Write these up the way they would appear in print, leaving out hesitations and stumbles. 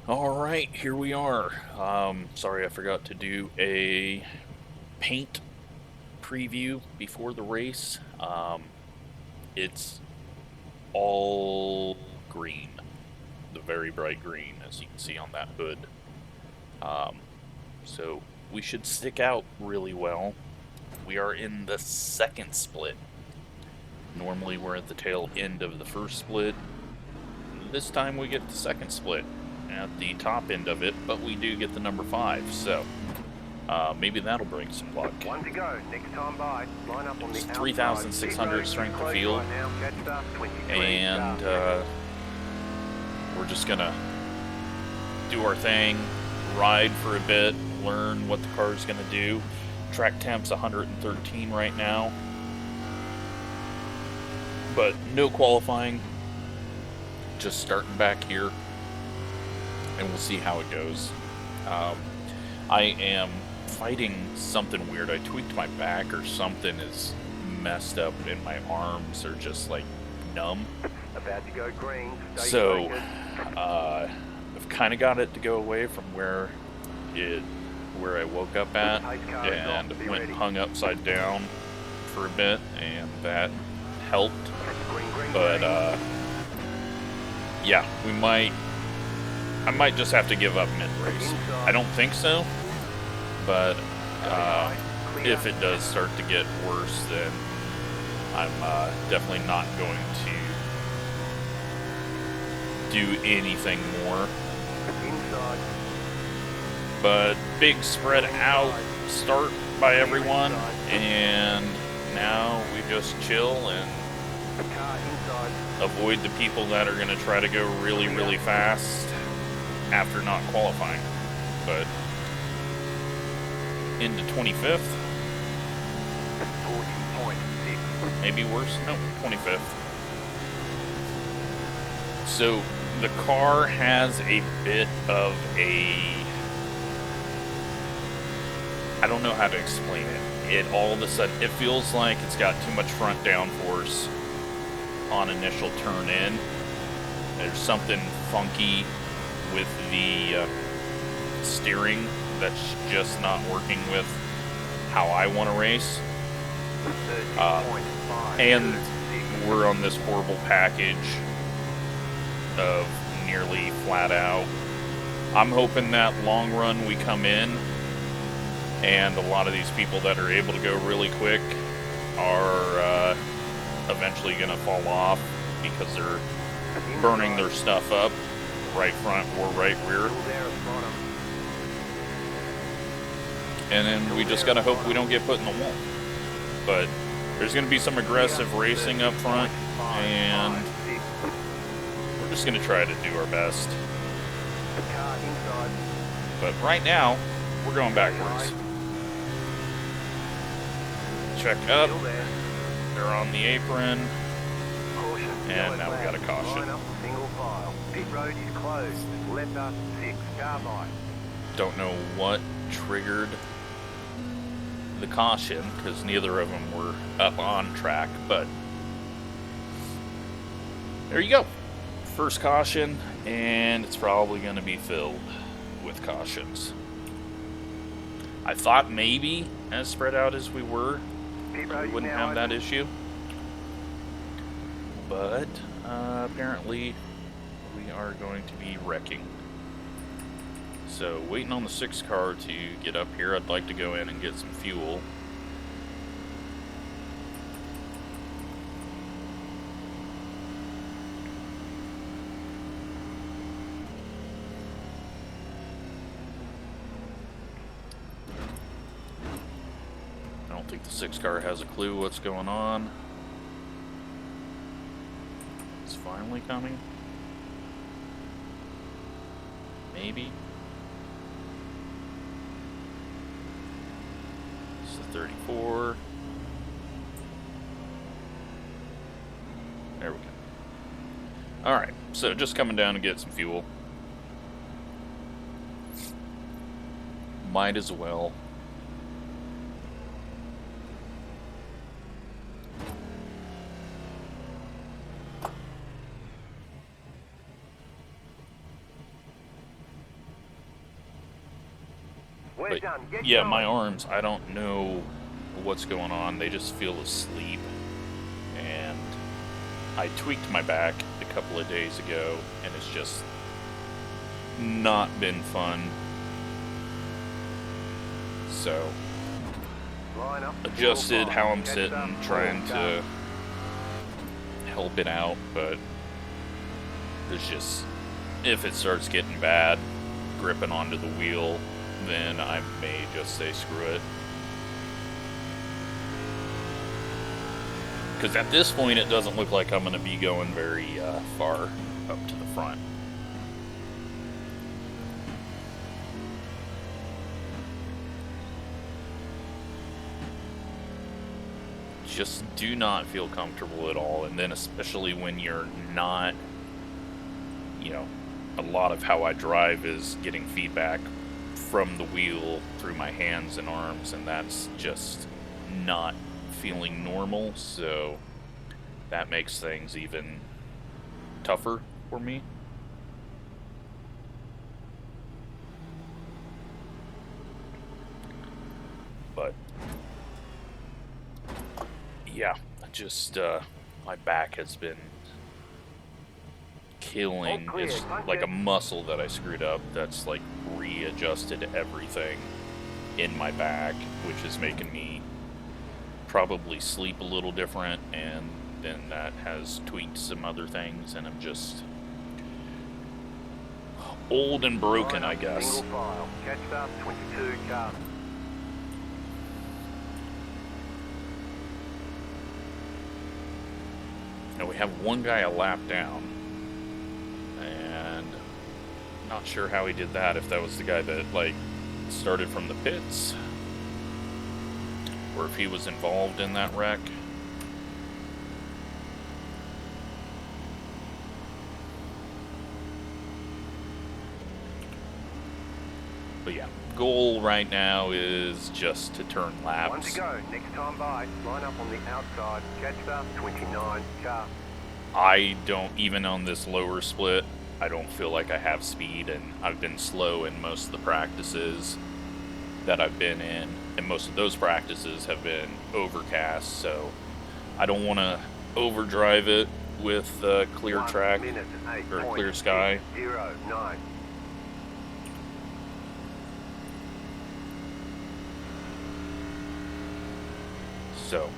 Alright, here we are. Sorry I forgot to do a paint preview before the race. It's all green, the very bright green, as you can see on that hood. So we should stick out really well. We are in the second split. Normally we're at the tail end of the first split. This time we get the second split at the top end of it, but we do get the number 5, so maybe that'll bring some luck. One to go. Next time by. Line up on the 3,600 strength of field, and we're just gonna do our thing, ride for a bit, learn what the car is gonna do. Track temp's 113 right now, but no qualifying. Just starting back here, and we'll see how it goes. I am fighting something weird. I tweaked my back or something is messed up, and my arms are just like numb. About to go green. So I've kind of got it to go away from where I woke up at, and went and hung upside down for a bit, and that helped. But yeah, I might just have to give up mid-race. I don't think so, but if it does start to get worse, then I'm definitely not going to do anything more. But big spread out start by everyone, and now we just chill and avoid the people that are going to try to go really, really fast after not qualifying. But into 25th, maybe worse, no, 25th. So the car has a bit of I don't know how to explain it. It all of a sudden, it feels like it's got too much front downforce on initial turn in. There's something funky with the steering that's just not working with how I want to race. And we're on this horrible package of nearly flat out. I'm hoping that long run we come in, and a lot of these people that are able to go really quick are eventually going to fall off because they're burning their stuff up, right front or right rear. And then we just got to hope we don't get put in the wall. But there's going to be some aggressive racing up front, and we're just going to try to do our best. But right now, we're going backwards. Check up. They're on the apron. And now we got a caution. Don't know what triggered the caution, because neither of them were up on track, but there you go. First caution, and it's probably going to be filled with cautions. I thought maybe, as spread out as we were, we wouldn't have that issue. But apparently we are going to be wrecking. So waiting on the 6 car to get up here. I'd like to go in and get some fuel. I don't think the 6 car has a clue what's going on. It's finally coming. Maybe. It's the 34. There we go. Alright, so just coming down to get some fuel. Might as well. But yeah, my arms, I don't know what's going on. They just feel asleep. And I tweaked my back a couple of days ago, and it's just not been fun. So, adjusted how I'm sitting, trying to help it out, but there's just, if it starts getting bad, gripping onto the wheel, then I may just say screw it. Because at this point, it doesn't look like I'm going to be going very far up to the front. Just do not feel comfortable at all, and then especially when you're not, you know, a lot of how I drive is getting feedback from the wheel through my hands and arms, and that's just not feeling normal, so that makes things even tougher for me. But yeah, just my back has been killing. It's like a muscle that I screwed up that's like readjusted everything in my back, which is making me probably sleep a little different, and then that has tweaked some other things, and I'm just old and broken, I guess. Now we have one guy a lap down, and not sure how he did that, if that was the guy that like started from the pits, or if he was involved in that wreck. But yeah, goal right now is just to turn laps. One to go. Next time by. Line up on the outside. Catch the 29 car. I don't, even on this lower split, I don't feel like I have speed, and I've been slow in most of the practices that I've been in, and most of those practices have been overcast, so I don't want to overdrive it with clear track or clear sky. 09. So,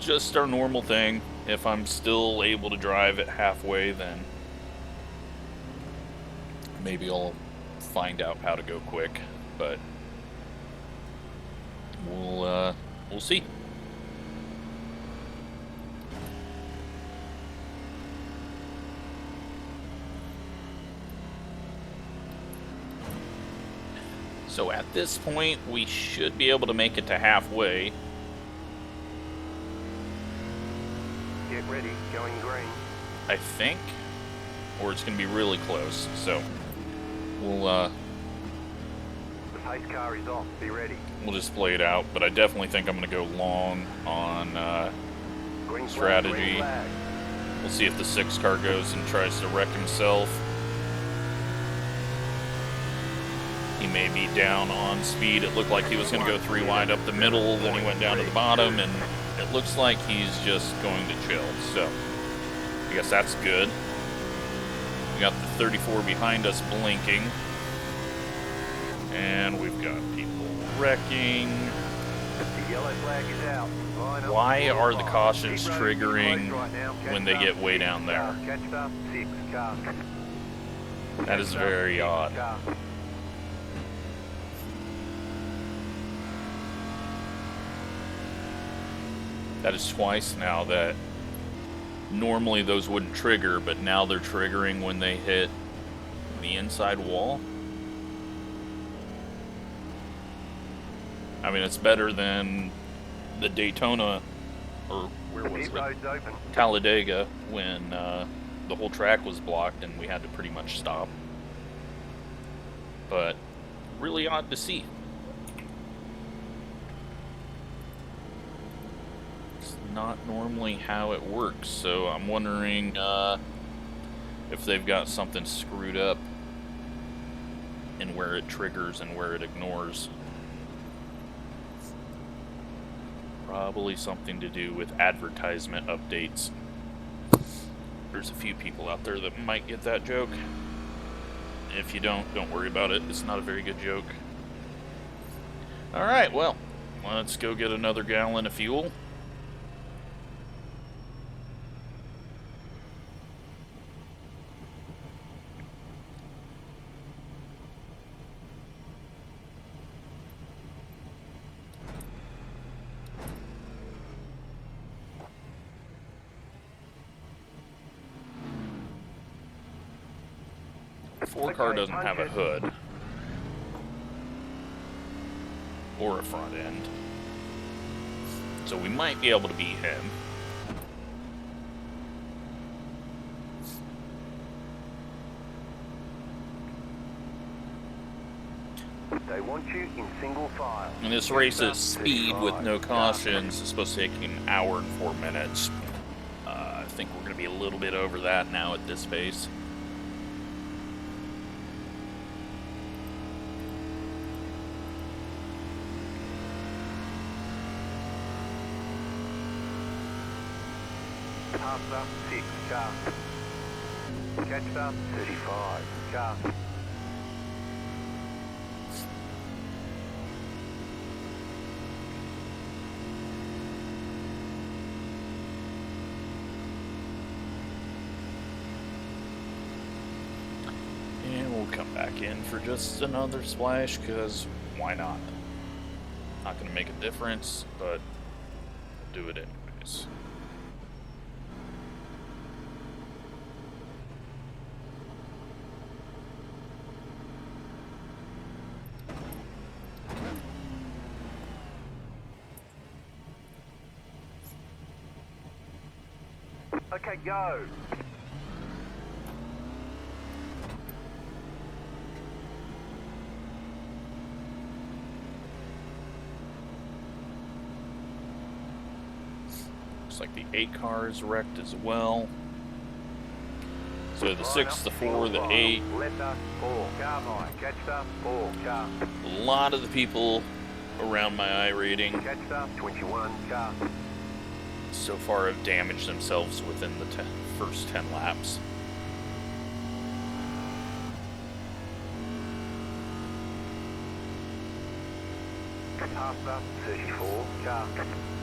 just our normal thing. If I'm still able to drive it halfway, then maybe I'll find out how to go quick, but we'll see. So at this point, we should be able to make it to halfway. Get ready, going green. I think, or it's going to be really close, so we'll The pace car is off, be ready. we'll just play it out, but I definitely think I'm going to go long on Green flag, strategy. green flag. We'll see if the 6 car goes and tries to wreck himself. He may be down on speed. It looked like he was going to go 3 wide up the middle, then he went down to the bottom, and it looks like he's just going to chill, so I guess that's good. We got the 34 behind us blinking, and we've got people wrecking. The yellow flag is out. Line up. Why are the cautions Keep rolling, triggering close right now. Catch when they the get way 6 down there? car. Catch the 6 car. That is very odd. Car. That is twice now that normally those wouldn't trigger, but now they're triggering when they hit the inside wall. I mean, it's better than the Daytona, or where was Pit it? road's open. Talladega, when the whole track was blocked and we had to pretty much stop. But really odd to see. It's not normally how it works, so I'm wondering if they've got something screwed up in where it triggers and where it ignores. Probably something to do with advertisement updates. There's a few people out there that might get that joke. If you don't worry about it. It's not a very good joke. Alright, well, let's go get another gallon of fuel. Car doesn't have a hood or a front end, so we might be able to beat him. They want you in single file. And this race is speed with no cautions. It's supposed to take an hour and 4 minutes. I think we're going to be a little bit over that now at this pace. Pasta, 6, car. Catch up, 35, car. And we'll come back in for just another splash, because why not? Not going to make a difference, but we'll do it anyways. Okay, go. Looks like the 8 car is wrecked as well. So the 6, the 4, the 8. A lot of the people around my iRating so far have damaged themselves within the first 10 laps.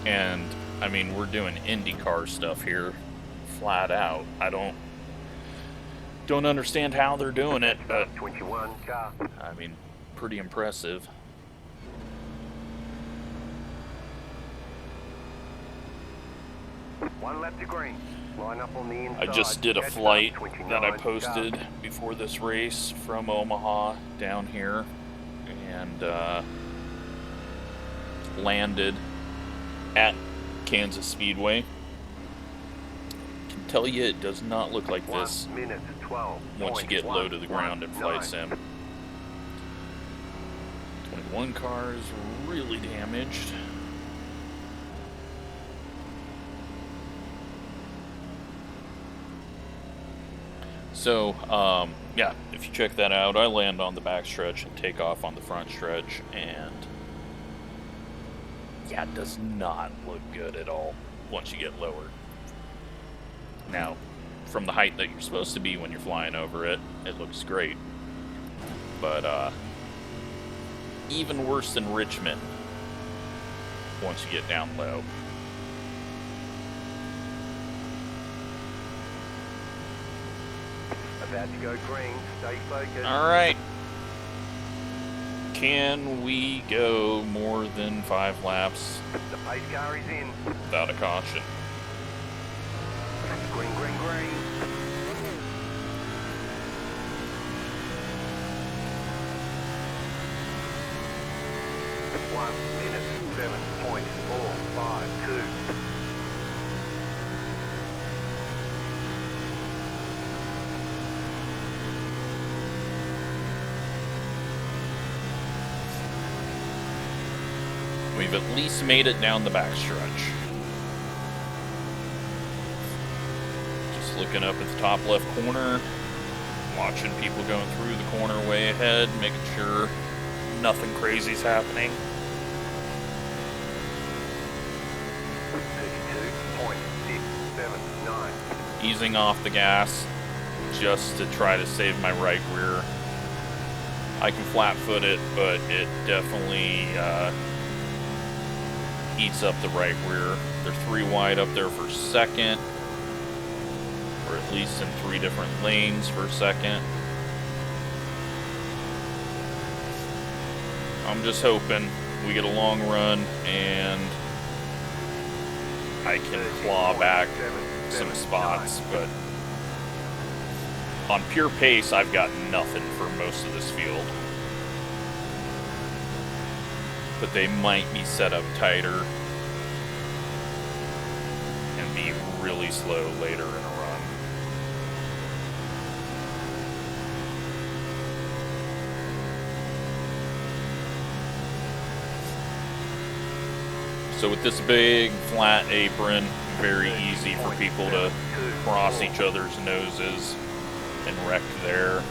And I mean, we're doing IndyCar stuff here, flat out. I don't understand how they're doing it, but I mean, pretty impressive. One lap to green. Line up on the inside. I just did a flight that I posted before this race from Omaha down here, and landed at Kansas Speedway. I can tell you it does not look like this once you get low to the ground in Flight Sim. 21 cars really damaged. So, yeah, if you check that out, I land on the back stretch and take off on the front stretch, and yeah, it does not look good at all once you get lower. Now, from the height that you're supposed to be when you're flying over it, it looks great. But, even worse than Richmond once you get down low. About to go green, stay focused. Alright. Can we go more than 5 laps The pace car is in. without a caution? Green, green, green. 1 minute, 7.452. We've at least made it down the backstretch. Just looking up at the top left corner, watching people going through the corner way ahead, making sure nothing crazy's happening. easing off the gas just to try to save my right rear. I can flat foot it, but it definitely eats up the right rear. They're 3 wide up there for second, or at least in 3 different lanes for second. I'm just hoping we get a long run and I can claw back some spots, but on pure pace, I've got nothing for most of this field. But they might be set up tighter and be really slow later in a run. So with this big flat apron, very easy for people to cross each other's noses and wreck there.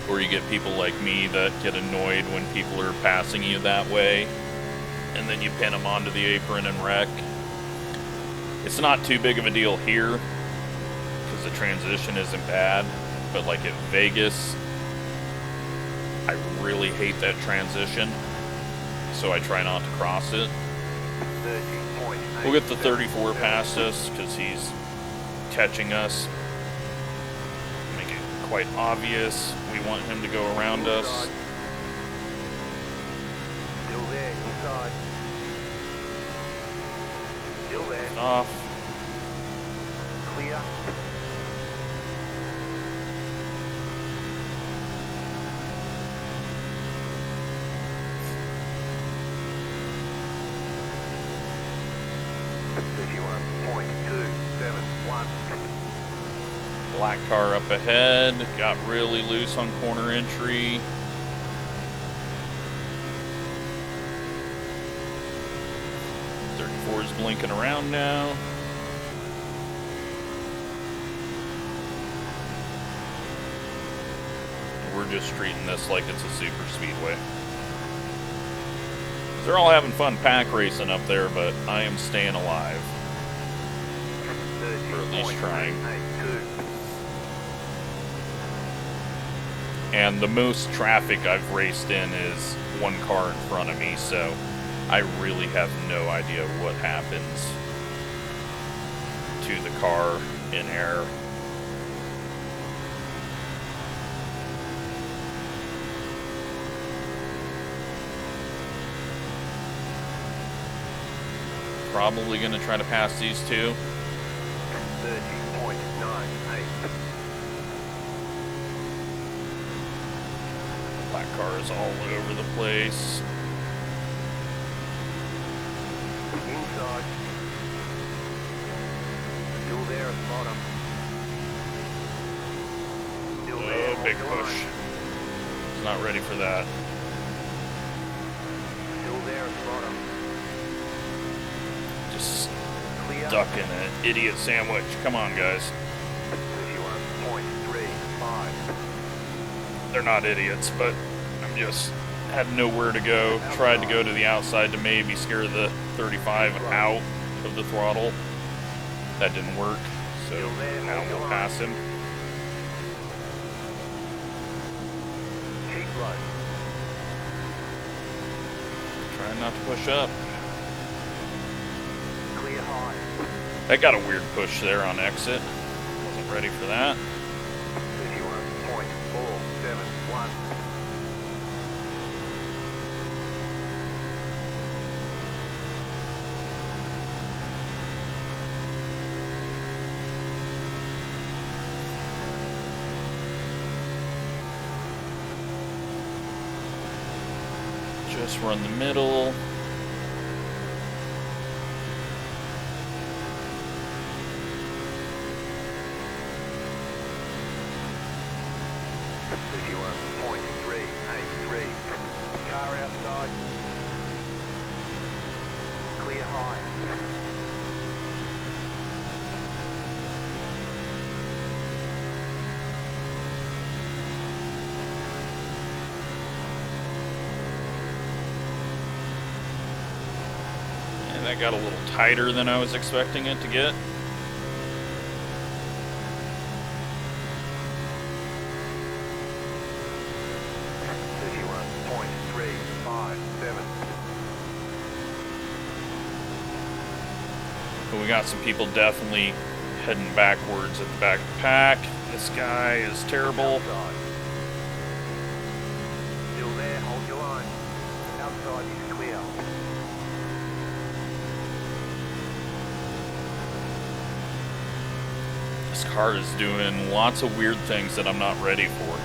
Or you get people like me that get annoyed when people are passing you that way, and then you pin them onto the apron and wreck. It's not too big of a deal here, because the transition isn't bad, but like at Vegas, I really hate that transition, so I try not to cross it. We'll get the 34 past us, because he's catching us. Make it quite obvious we want him to go around us. Still there, inside. Still there. Off. Clear. Black car up ahead, got really loose on corner entry. .34 is blinking around now. We're just treating this like it's a super speedway. They're all having fun pack racing up there, but I am staying alive. Or at least trying. And the most traffic I've raced in is one car in front of me, so I really have no idea what happens to the car in air. Probably going to try to pass these two. 30.98. Black car is all over the place. Inside. Still there at the bottom. Still there. Oh, big push. He's not ready for that. Still there at the bottom. Just Clear. ducking an idiot sandwich. Come on, guys. 31.35. They're not idiots, but I'm just had nowhere to go. Tried to go to the outside to maybe scare the 35 out of the throttle. That didn't work, so now we'll pass him. Keep low. Trying not to push up. Clear high. That got a weird push there on exit. Wasn't ready for that. 31.471. Just run the middle. Car outside. Clear high. And That got a little tighter than I was expecting it to get. But we got some people definitely heading backwards at the back of the pack. This guy is terrible. Still there, hold your line. Outside is clear. This car is doing lots of weird things that I'm not ready for.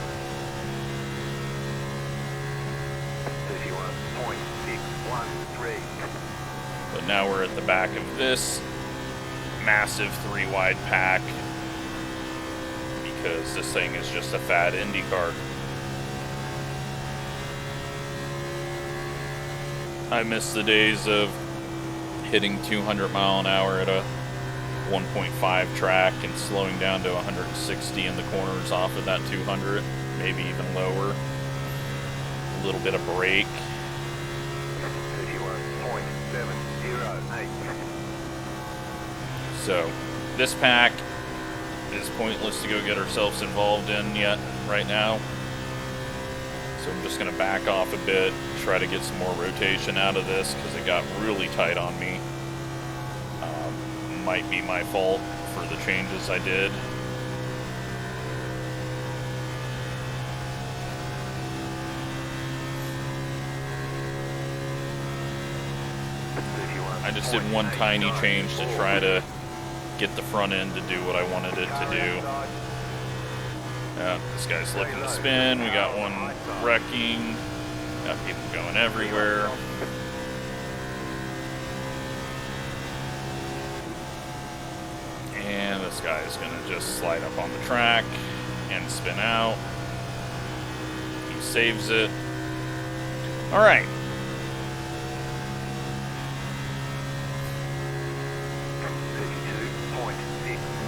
31.613. But now we're at the back of this massive 3-wide pack because this thing is just a fat Indy car. I miss the days of hitting 200 mile an hour at a 1.5 track and slowing down to 160 in the corners off of that 200, maybe even lower. A little bit of brake. 31.708. So, this pack is pointless to go get ourselves involved in yet, right now. So I'm just going to back off a bit, try to get some more rotation out of this, because it got really tight on me. Might be my fault for the changes I did. I just did one tiny change to try to get the front end to do what I wanted it to do. This guy's looking to spin. We got one wrecking. Got people going everywhere. And this guy is going to just slide up on the track and spin out. He saves it. All right.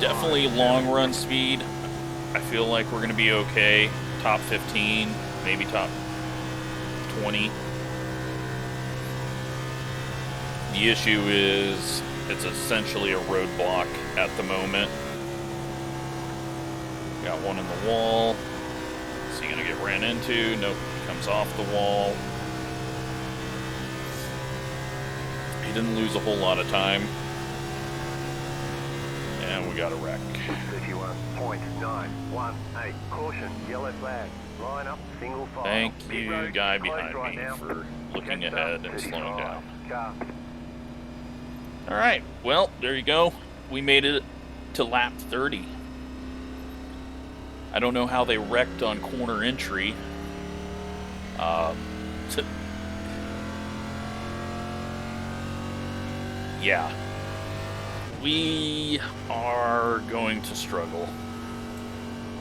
Definitely long run speed. I feel like we're going to be okay. Top 15, maybe top 20. The issue is it's essentially a roadblock at the moment. Got one in the wall. Is he going to get ran into? Nope, he comes off the wall. He didn't lose a whole lot of time. And we got a wreck. 31.918. Caution, yellow flag. Line up, single file. Thank you, guy behind me, for looking ahead and slowing down. Alright, well, there you go. We made it to lap 30. I don't know how they wrecked on corner entry. Yeah. We are going to struggle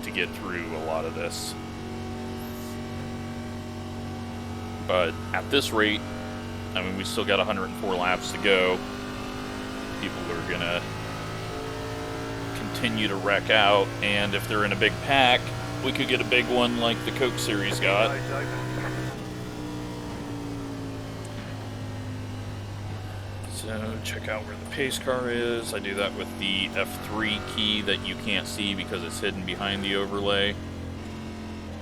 to get through a lot of this. But at this rate, I mean, we still got 104 laps to go. People are going to continue to wreck out, and if they're in a big pack, we could get a big one like the Coke Series got. So check out where the pace car is. I do that with the F3 key that you can't see because it's hidden behind the overlay.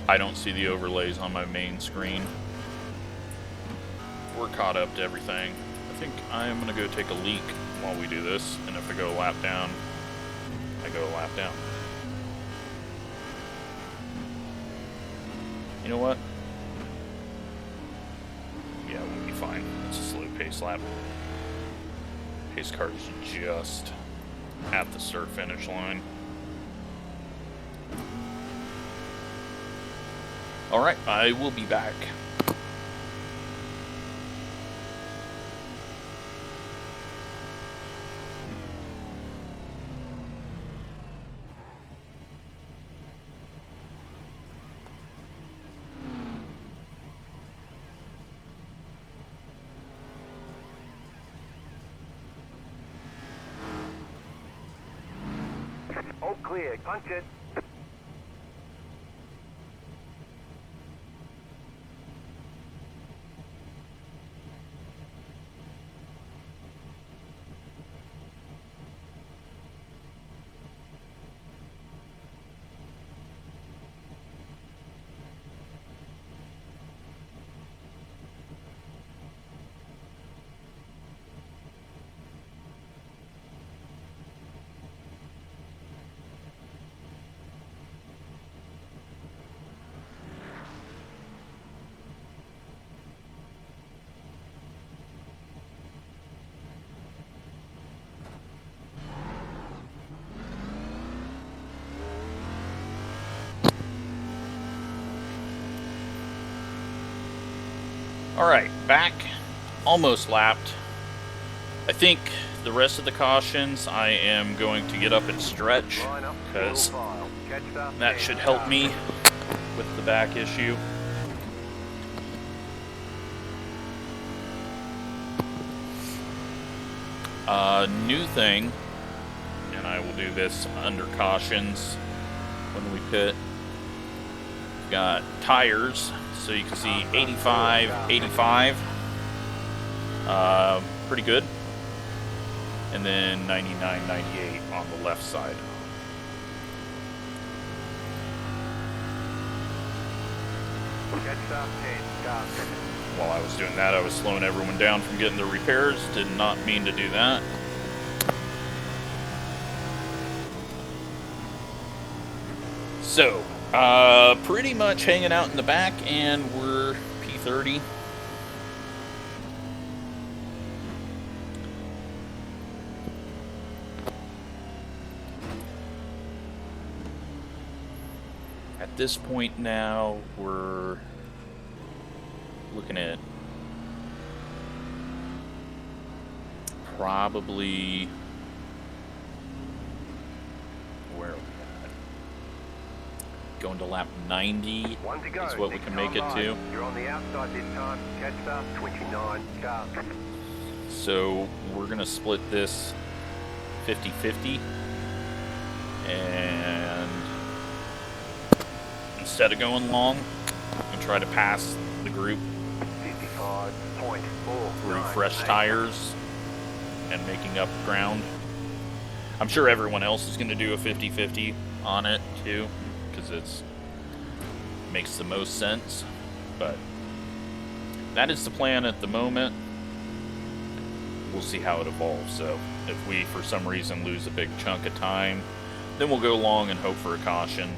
I don't see the overlays on my main screen. We're caught up to everything. I think I'm going to go take a leak while we do this, and if I go a lap down, I go a lap down. You know what? Yeah, we'll be fine. It's a slow pace lap. Pace car is just at the start finish line. Alright, I will be back. All clear, punch it. Alright, back. Almost lapped. I think the rest of the cautions I am going to get up and stretch, because that should help me with the back issue. New thing, and I will do this under cautions when we pit. We've got tires, so you can see 85, 85. Pretty good. And then 99, 98 on the left side. While I was doing that, I was slowing everyone down from getting the repairs. Did not mean to do that. So, pretty much hanging out in the back, and we're P30. At this point now, we're looking at probably, where are we at? Going to lap 90 is what we can make it to. You're on the outside this time. Catch start 29 car. So we're going to split this 50-50, and instead of going long, and try to pass the group through fresh tires and making up ground. I'm sure everyone else is going to do a 50-50 on it too, because it makes the most sense. But that is the plan at the moment. We'll see how it evolves. So if we for some reason lose a big chunk of time, then we'll go long and hope for a caution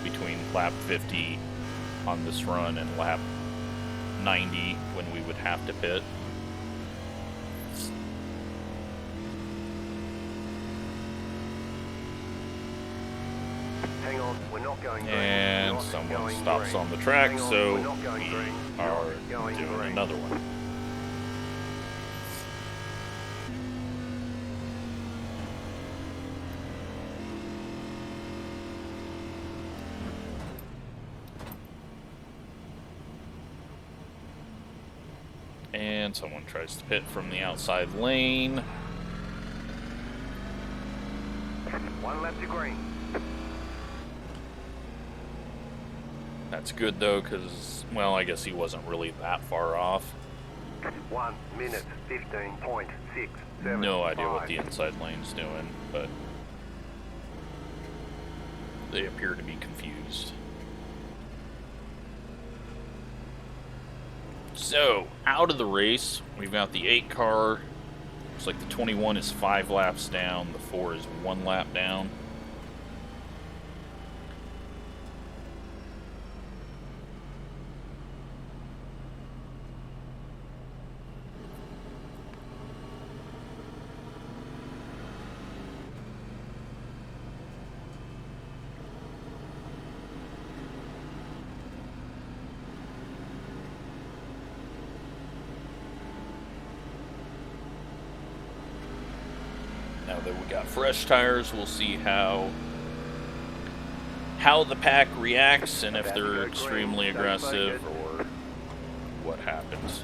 between lap 50 on this run and lap 90 when we would have to pit. Hang on, we're not going green. And someone stops on the track, so we are doing another one. And someone tries to pit from the outside lane. One lap to green. That's good though, because, well, I guess he wasn't really that far off. 1 minute 15.67. No idea what the inside lane's doing, but they appear to be confused. So, out of the race, we've got the 8 car. Looks like the 21 is 5 laps down, the 4 is 1 lap down. Now that we got fresh tires, we'll see how the pack reacts and if they're extremely aggressive or what happens.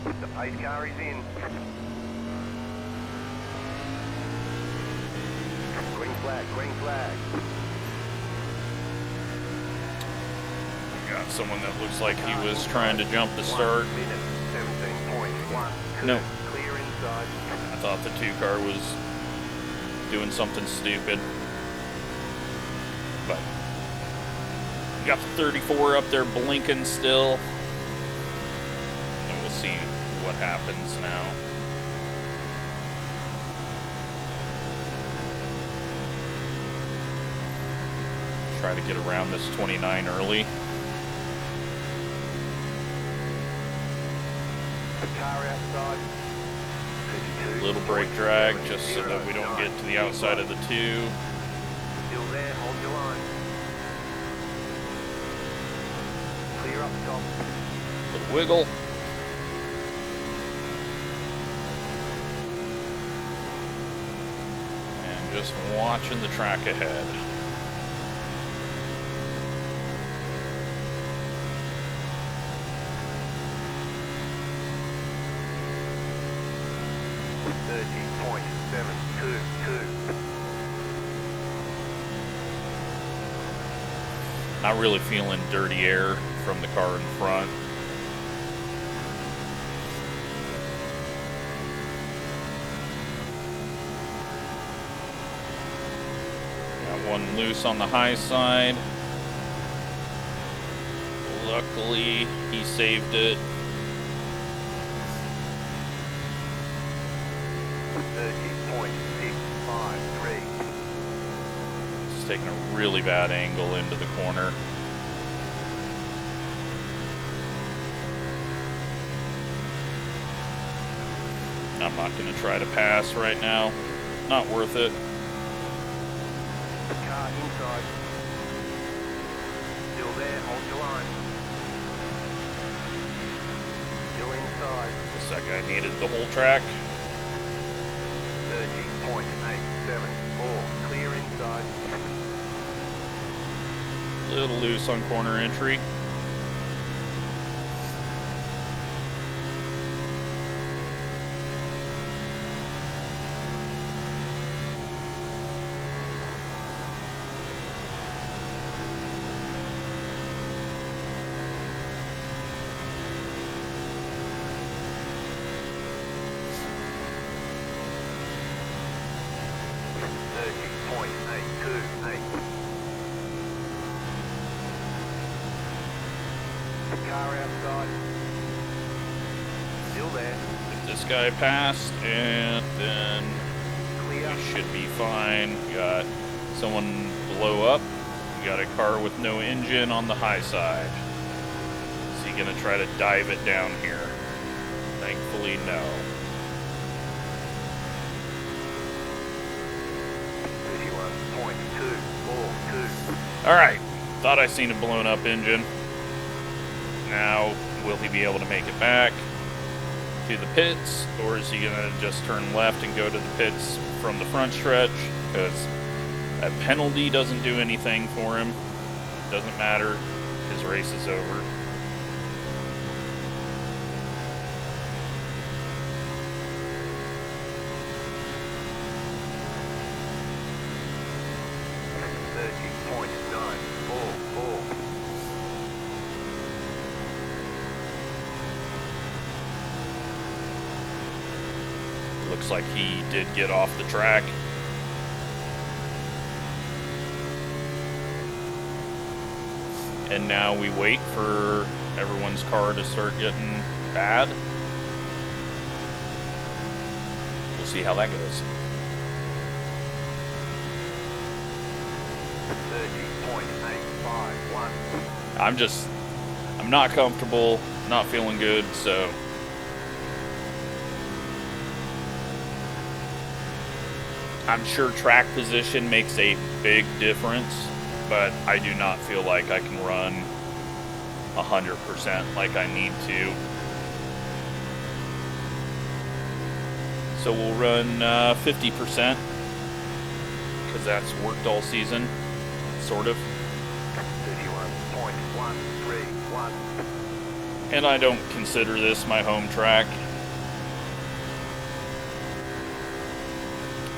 The pace car is in. Green flag, green flag. We got someone that looks like he was trying to jump the start. 1 minute 17.12. No. Clear inside. I thought the 2 car was doing something stupid. But we got the 34 up there blinking still. And we'll see what happens now. Try to get around this 29 early. Car outside. Little brake drag just so that we don't get to the outside of the 2. Still there, hold your line. Clear up top. Little wiggle. And just watching the track ahead. Not really feeling dirty air from the car in front. Got one loose on the high side. Luckily, he saved it. 30.653. It's taking a really bad angle into the corner. I'm not going to try to pass right now. Not worth it. Car inside. Still there, hold your line. Still inside. Guess that guy needed the whole track. 30.874. Clear inside. A little loose on corner entry. Car outside. Still there. This guy passed, and then Clear. we should be fine. We got someone blow up. We got a car with no engine on the high side. Is he gonna try to dive it down here? Thankfully, no. 31.242. Alright, thought I seen a blown up engine. Now, will he be able to make it back to the pits, or is he gonna just turn left and go to the pits from the front stretch? Because that penalty doesn't do anything for him. Doesn't matter. His race is over. Looks like he did get off the track. And now we wait for everyone's car to start getting bad. We'll see how that goes. 30.851. I'm not comfortable, not feeling good, so I'm sure track position makes a big difference, but I do not feel like I can run 100% like I need to. So we'll run 50%, because that's worked all season, sort of. 31.131. And I don't consider this my home track.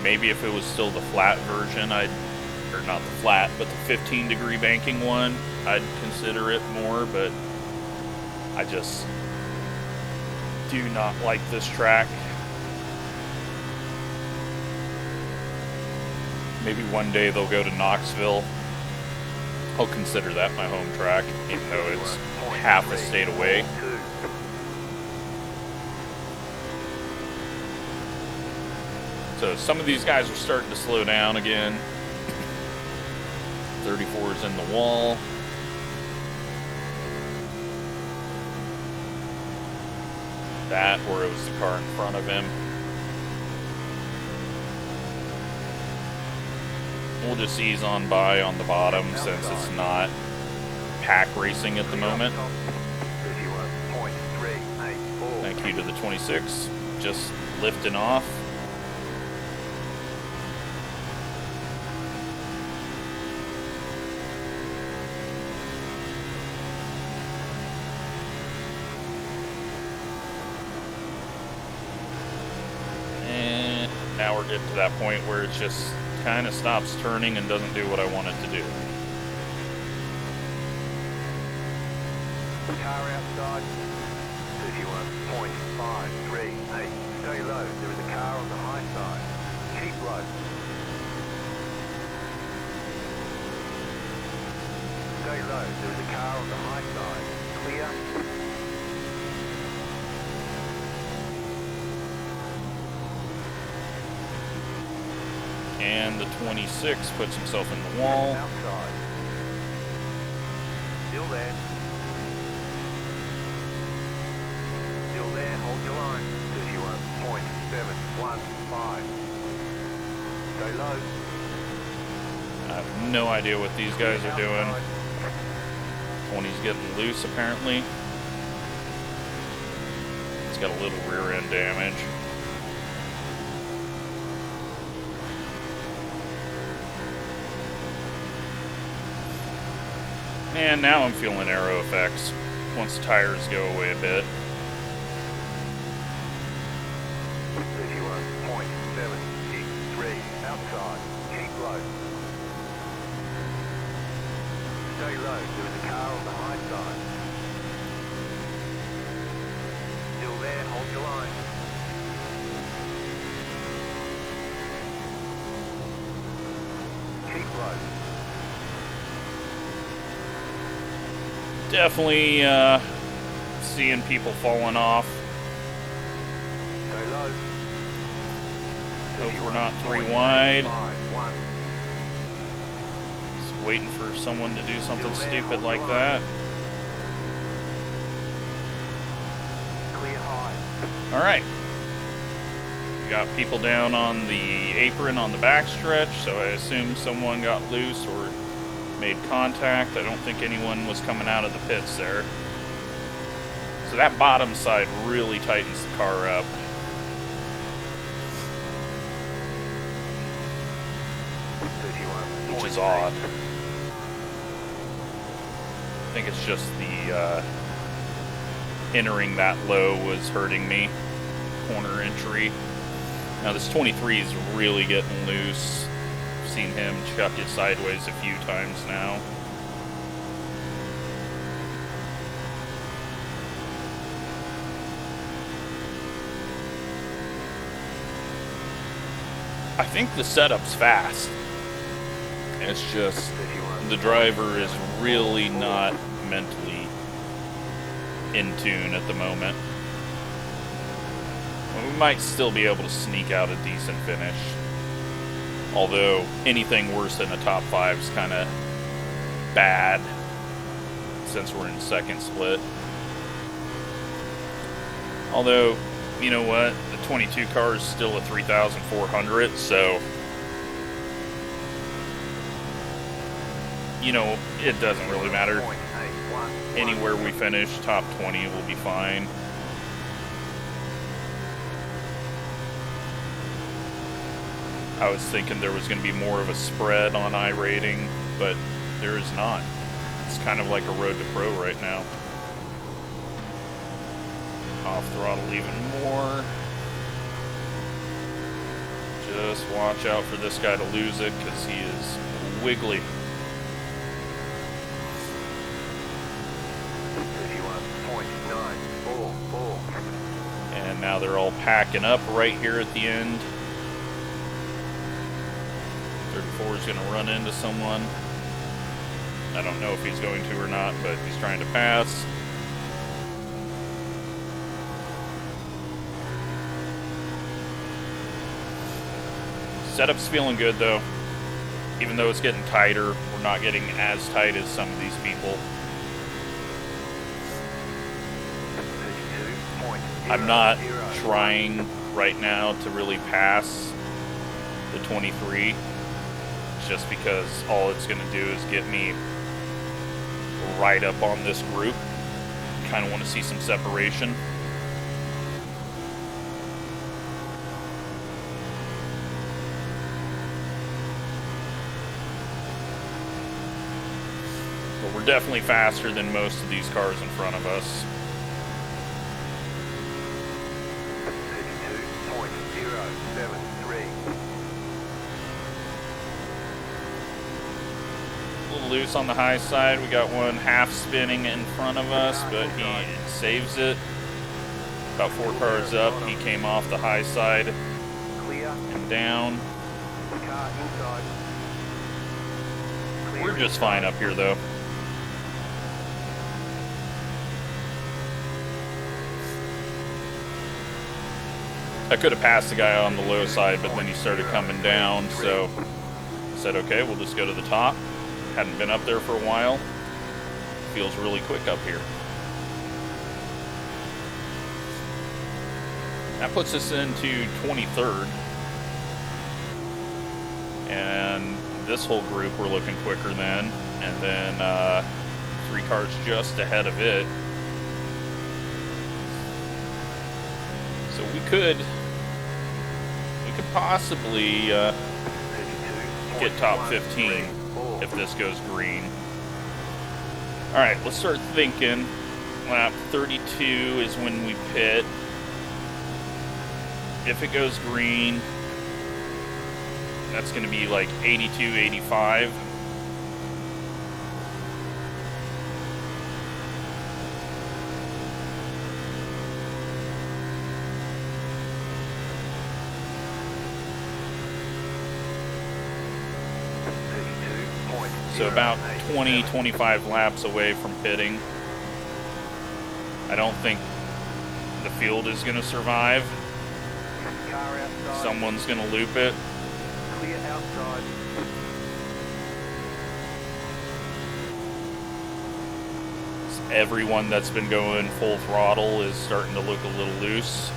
Maybe if it was still the flat version, or not the flat, but the 15-degree banking one, I'd consider it more, but I just do not like this track. Maybe one day they'll go to Knoxville. I'll consider that my home track, even though it's half a state away. So some of these guys are starting to slow down again. 34 is in the wall. That, or it was the car in front of him. We'll just ease on by on the bottom since it's not pack racing at the moment. 31.384. Thank you to the 26, just lifting off. And now we're getting to that point where it just kind of stops turning and doesn't do what I want it to do. Car outside. 31.538. Stay low. There is a car on the high side. Keep low. Stay low. There is a car on the high side. Clear. And the 26 puts himself in the wall. Outside. Still there. Still there. Hold your line. 31.715. Stay low. I have no idea what these guys are doing. 20's getting loose apparently. It's got a little rear end damage. And now I'm feeling aero effects once the tires go away a bit. 31.763. Outside. Keep low. Stay low. There is a car on the high side. Still there. Hold your line. Keep low. Definitely seeing people falling off. Stay low. Hope we're not 3 wide. 31.51. Just waiting for someone to do something stupid like that. Clear high. Alright. We got people down on the apron on the backstretch, so I assume someone got loose or made contact. I don't think anyone was coming out of the pits there. So that bottom side really tightens the car up. Which is odd. I think it's just the entering that low was hurting me. Corner entry. Now this 23 is really getting loose. I've seen him chuck it sideways a few times now. I think the setup's fast. It's just the driver is really not mentally in tune at the moment. We might still be able to sneak out a decent finish. Although anything worse than a top 5 is kind of bad since we're in second split. Although, you know what? The 22 car is still a 3,400, so you know, it doesn't really matter. Anywhere we finish, top 20 will be fine. I was thinking there was going to be more of a spread on iRating, but there is not. It's kind of like a road to pro right now. Off throttle even more. Just watch out for this guy to lose it, because he is wiggly. 31.944. And now they're all packing up right here at the end. 34 is going to run into someone. I don't know if he's going to or not, but he's trying to pass. Setup's feeling good though. Even though it's getting tighter, we're not getting as tight as some of these people. I'm not trying right now to really pass the 23, just because all it's going to do is get me right up on this group. Kind of want to see some separation. But we're definitely faster than most of these cars in front of us. 32.073. A little loose on the high side. We got one half spinning in front of us, but he saves it. About 4 cars up, he came off the high side Clear. and down. Car inside. Clear We're just fine up here, though. I could have passed the guy on the low side, but then he started coming down, so I said, okay, we'll just go to the top. Hadn't been up there for a while. Feels really quick up here. That puts us into 23rd. And this whole group we're looking quicker than. And then 3 cars just ahead of it. So we could possibly get top 15 if this goes green. Alright, let's start thinking. Lap 32 is when we pit. If it goes green, that's going to be like 82, 85. So about 20, 25 laps away from pitting. I don't think the field is going to survive. Car outside. Someone's going to loop it. Clear outside. Everyone that's been going full throttle is starting to look a little loose.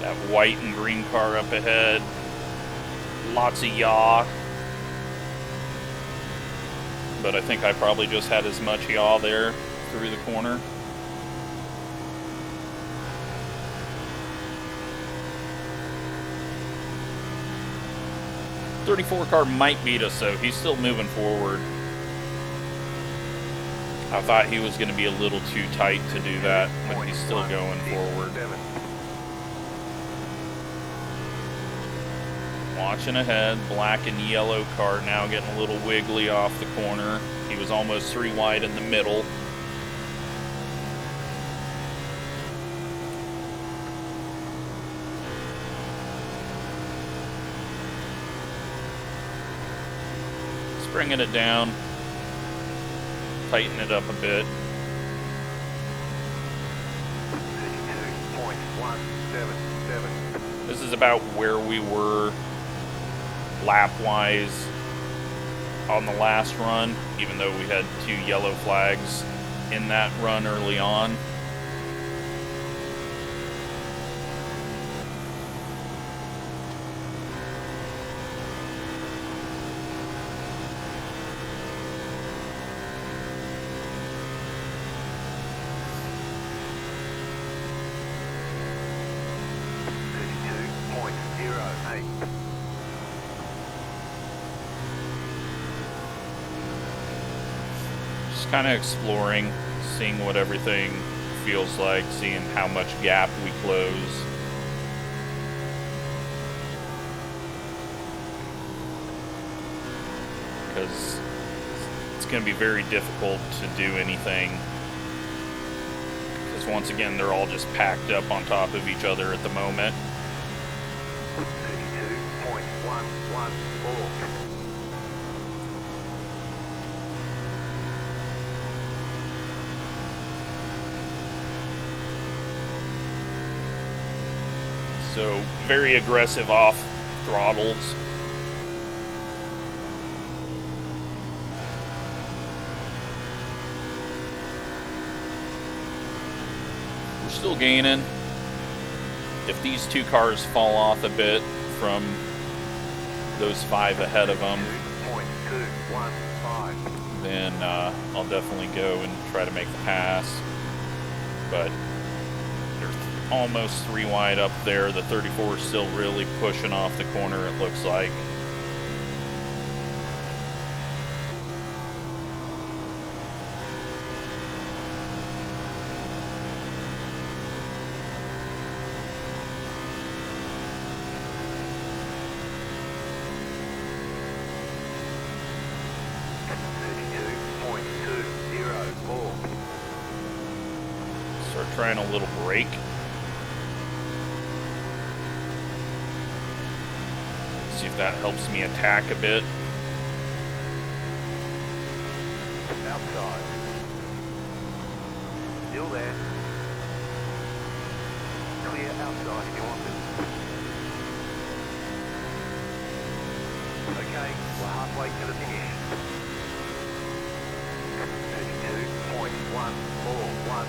That white and green car up ahead. Lots of yaw. But I think I probably just had as much yaw there through the corner. '34 car might beat us, though. He's still moving forward. I thought he was going to be a little too tight to do that, but he's still going forward. Watching ahead, black and yellow car now getting a little wiggly off the corner. He was almost 3 wide in the middle. Just bringing it down, tighten it up a bit. 32.177. This is about where we were lap-wise on the last run, even though we had 2 yellow flags in that run early on. Kind of exploring, seeing what everything feels like, seeing how much gap we close. Because it's going to be very difficult to do anything. Because once again, they're all just packed up on top of each other at the moment. 32.114. So very aggressive off throttles. still gaining. If these two cars fall off a bit from those 5 ahead of them, then I'll definitely go and try to make the pass. But they're almost 3 wide up there. The 34 is still really pushing off the corner, it looks like. Start trying a little break. See if that helps me attack a bit. Outside. Still there. Clear outside if you want it. Okay, we're halfway to the finish. 32.141.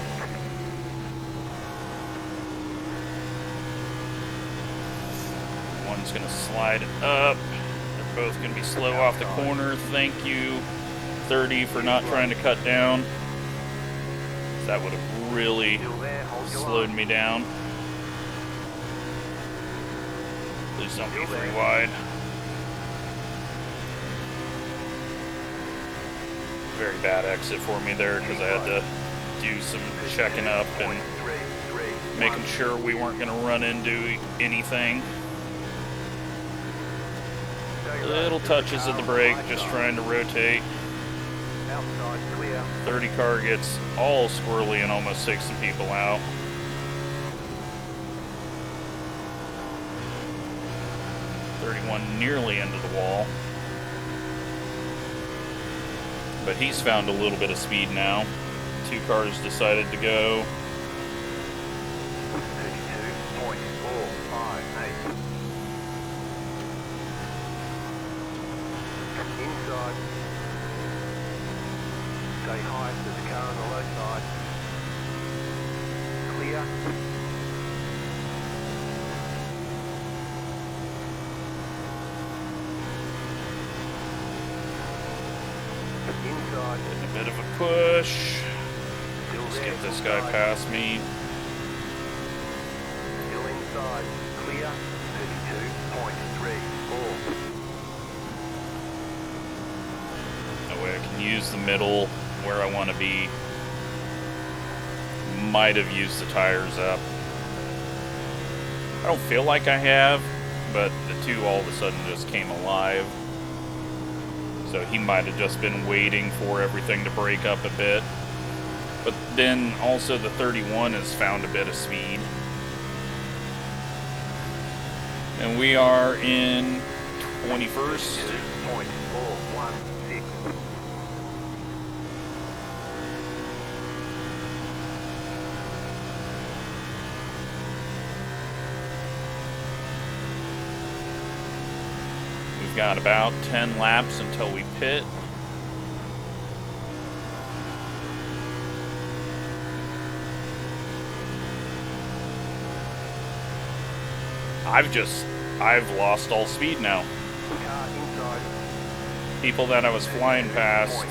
One's gonna slide it up. They're both gonna be slow off the corner. Thank you, 30, for not trying to cut down. That would have really slowed me down. Please don't be 3 wide. Very bad exit for me there because I had to do some checking up and making sure we weren't going to run into anything. Little touches of the brake, just trying to rotate. 30 car gets all squirrely and almost takes some people out. Nearly into the wall. But he's found a little bit of speed now. 2 cars decided to go. 32.458. Inside. Stay high to the car on the low side. Clear. Inside. Getting a bit of a push. Let's get this guy past me. Still inside. Clear. 32.34. That way I can use the middle where I want to be. Might have used the tires up. I don't feel like I have, but the 2 all of a sudden just came alive. So he might have just been waiting for everything to break up a bit. But then also the 31 has found a bit of speed. And we are in 21st. 2.416. We've got about 10 laps until we pit. I've lost all speed now. People that I was flying past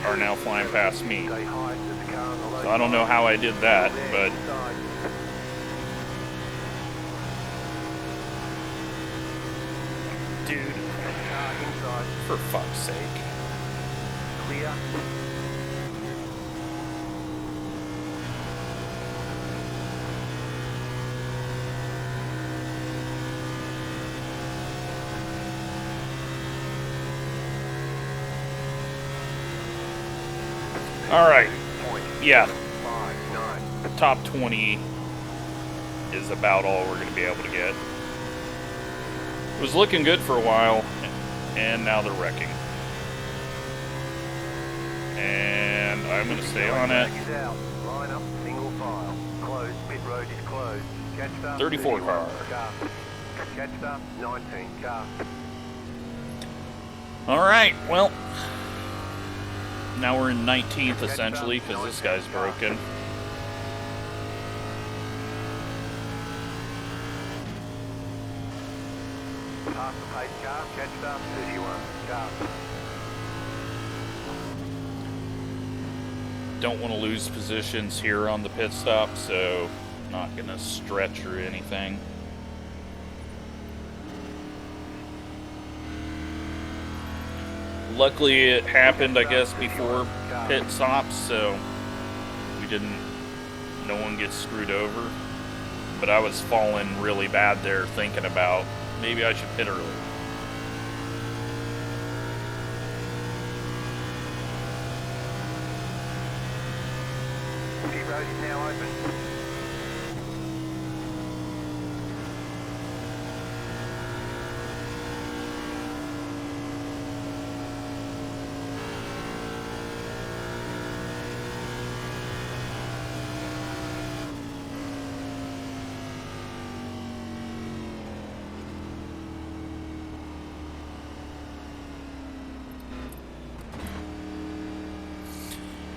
are now flying past me. So I don't know how I did that, but dude, for fuck's sake. Clear. All right. Yeah. Top 20 is about all we're going to be able to get. It was looking good for a while, and now they're wrecking. And I'm going to stay on it. Line up, single file. Closed, pit road is closed. Catch up, 34 car. Catch up, 19 car. All right, well, now we're in 19th essentially because this guy's broken. Catch stop 31. Car. Don't want to lose positions here on the pit stop, so not going to stretch or anything. Luckily, it happened, I guess, before pit stops, so no one gets screwed over. But I was falling really bad there, thinking about maybe I should pit early. Road is now open.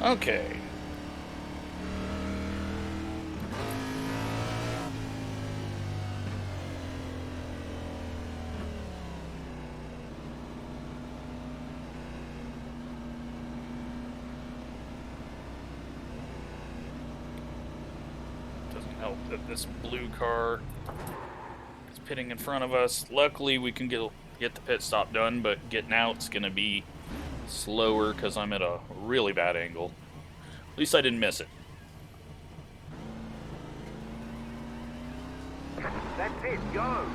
Okay. Doesn't help that this blue car is pitting in front of us. Luckily, we can get the pit stop done, but getting out's gonna be slower because I'm at a really bad angle. At least I didn't miss it. That's it, go!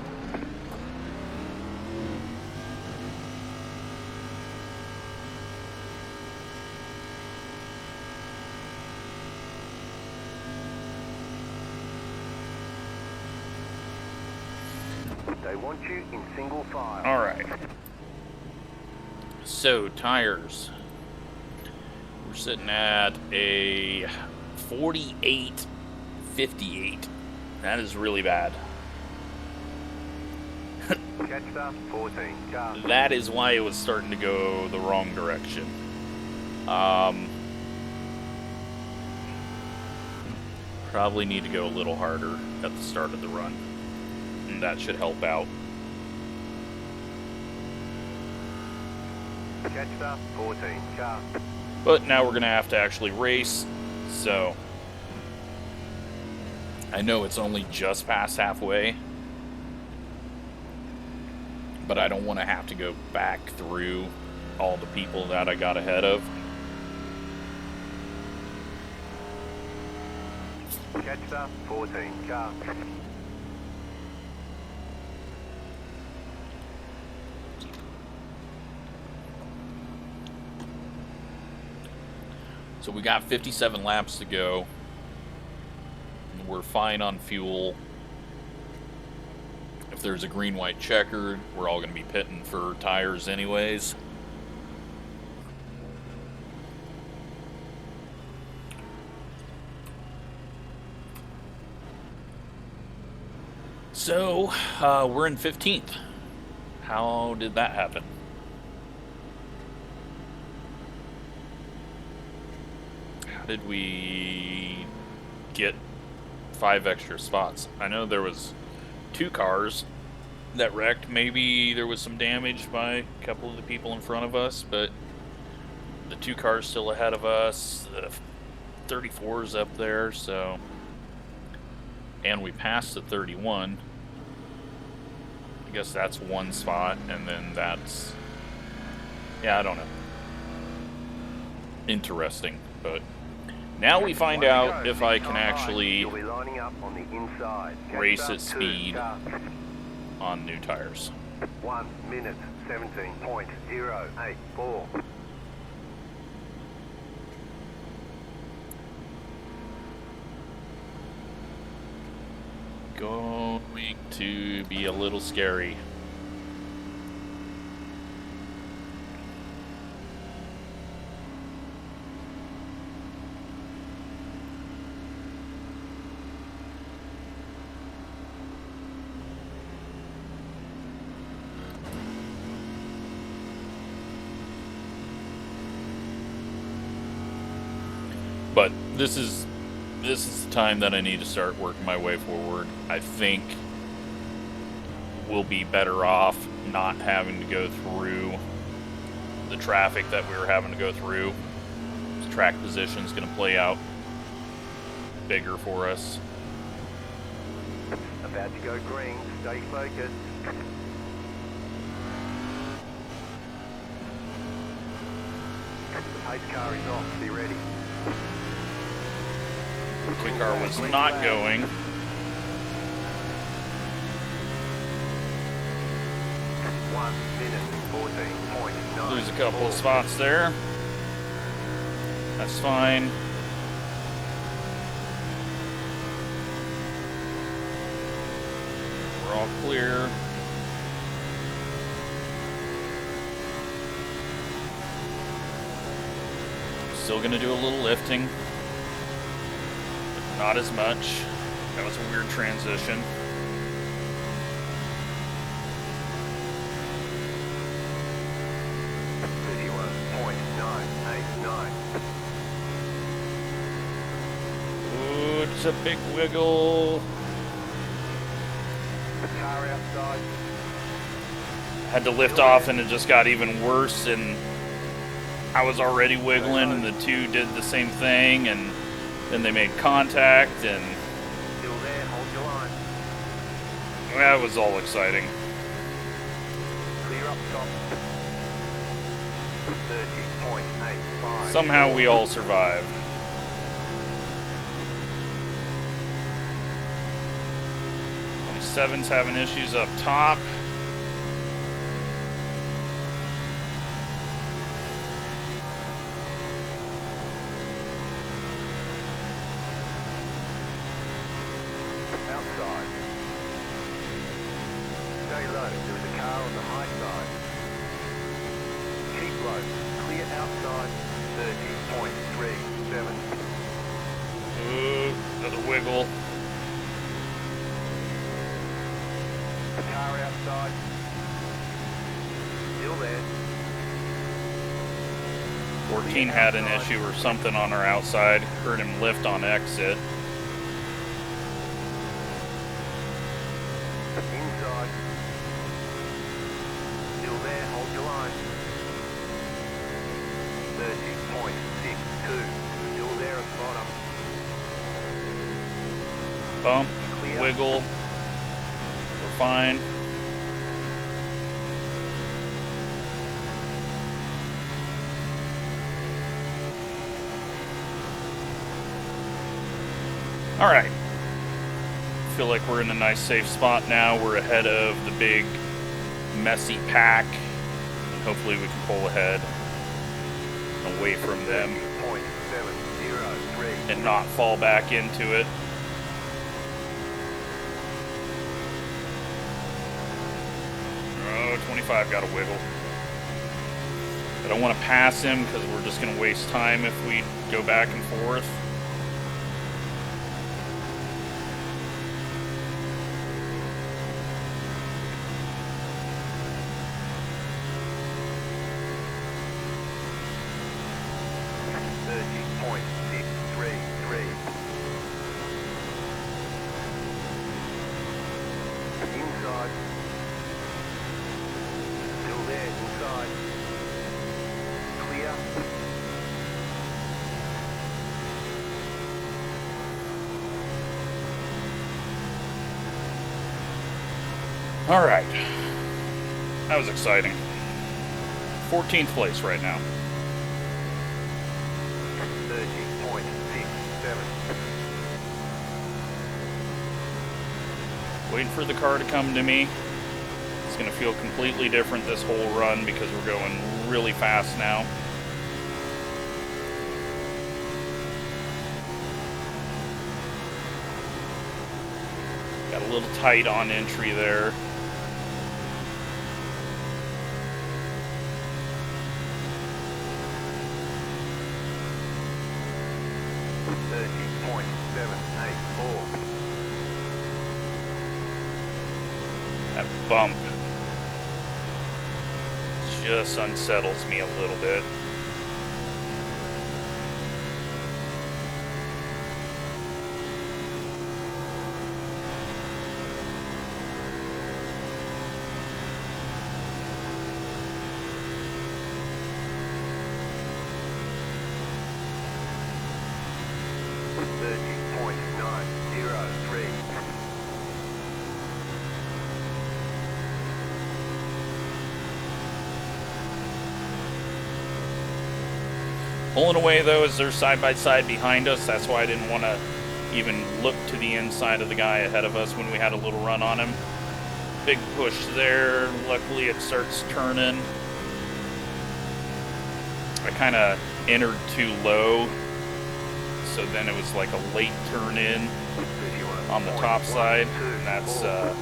They want you in single file. All right. So, tires. We're sitting at a 48.58. That is really bad. Catch stop 14. Car. That is why it was starting to go the wrong direction. Probably need to go a little harder at the start of the run. And that should help out. Catch stop 14. Car. But now we're going to have to actually race, so I know it's only just past halfway, but I don't want to have to go back through all the people that I got ahead of. Catch stop 14. Car. So we got 57 laps to go. We're fine on fuel. If there's a green-white checkered, we're all going to be pitting for tires anyways. So, we're in 15th. How did that happen? How did we get 5 extra spots? I know there was 2 cars that wrecked. Maybe there was some damage by a couple of the people in front of us, but the 2 cars still ahead of us. The 34's up there, so... And we passed the 31. I guess that's 1 spot, and then that's... Yeah, I don't know. Interesting, but... Now we find out if I can actually race at speed on new tires. 1 minute 17.084. Going to be a little scary. But this is the time that I need to start working my way forward. I think we'll be better off not having to go through the traffic that we were having to go through. This track position is going to play out bigger for us. About to go green. Stay focused. The pace car is off. Be ready. The car was not going. 1 minute 14.9. Lose a couple of spots there. That's fine. We're all clear. Still gonna do a little lifting. But not as much. That was a weird transition. Ooh, it's a big wiggle. Car outside. Had to lift off and it just got even worse, and I was already wiggling and the two did the same thing, and then they made contact, and Still there, hold your line. that was all exciting. Clear up top. 30.85. Somehow we all survived. 27's having issues up top. Outside. Stay low. There is a car on the high side. Keep low. Clear outside. 30.37. Ooh, another wiggle. Car outside. Still there. 14 had an issue or something on our outside. Heard him lift on exit. Inside. Still there, hold your line. 30.62. Still there at bottom. Bump, Clear. wiggle. We're fine. All right. Feel like we're in a nice safe spot now. We're ahead of the big messy pack, and hopefully we can pull ahead and away from them 30.703. and not fall back into it. Oh, 25 got a wiggle. I don't want to pass him because we're just going to waste time if we go back and forth. Inside. Still there, inside. Clear. All right. That was exciting. 14th place right now. 30.67. Waiting for the car to come to me. It's going to feel completely different this whole run because we're going really fast now. Got a little tight on entry there. That bump just unsettles me a little bit. Pulling away, though, as they're side by side behind us. That's why I didn't want to even look to the inside of the guy ahead of us when we had a little run on him. Big push there. Luckily, it starts turning. I kind of entered too low, so then it was like a late turn in on the top side, and that's a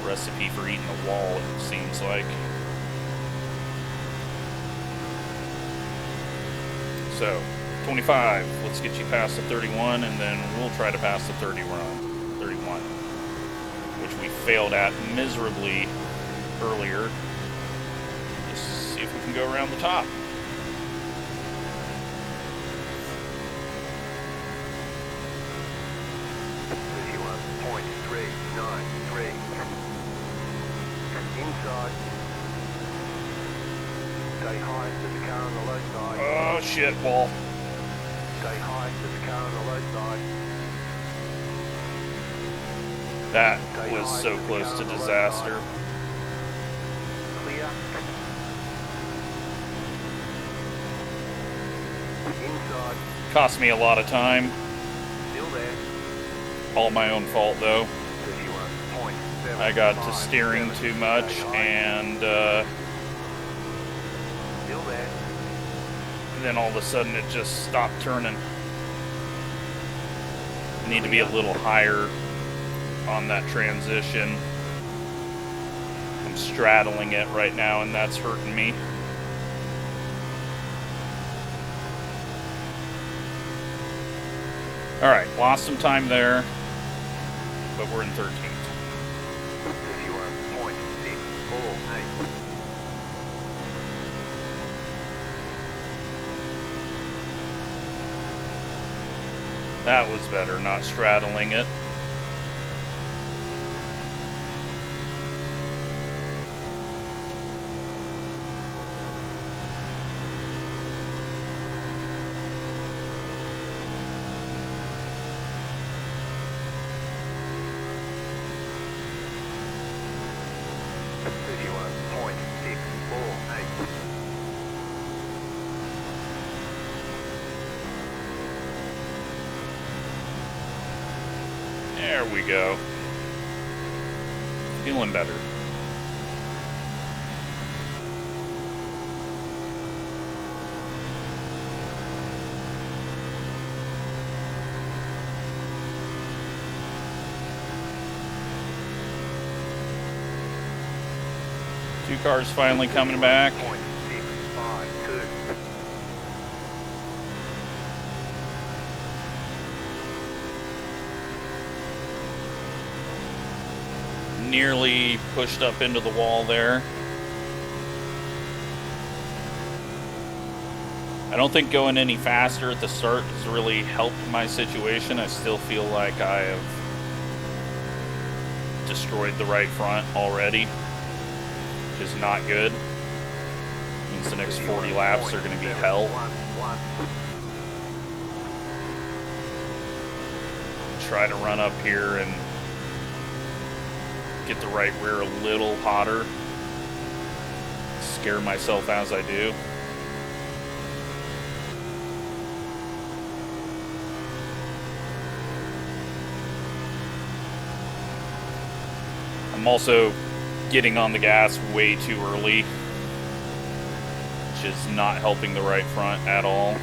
recipe for eating the wall, it seems like. So, 25, let's get you past the 31, and then we'll try to pass the 31, which we failed at miserably earlier. Let's see if we can go around the top. Inside. Stay high to the car on the low side. Oh shit, wall. Stay high to the car on the low side. That was so close to disaster. Clear. Inside. Cost me a lot of time. Still there. All my own fault though. 31.7. I got to steering too much and Still there. then all of a sudden it just stopped turning. Need to be a little higher on that transition. I'm straddling it right now and that's hurting me. Alright, lost some time there, but we're in 13th. 51.648. That was better, not straddling it. There we go. Feeling better. Two cars finally coming back. Nearly pushed up into the wall there. I don't think going any faster at the start has really helped my situation. I still feel like I have destroyed the right front already, which is not good. Means the next 40 laps are going to be hell. Try to run up here and get the right rear a little hotter. Scare myself as I do. I'm also getting on the gas way too early, which is not helping the right front at all.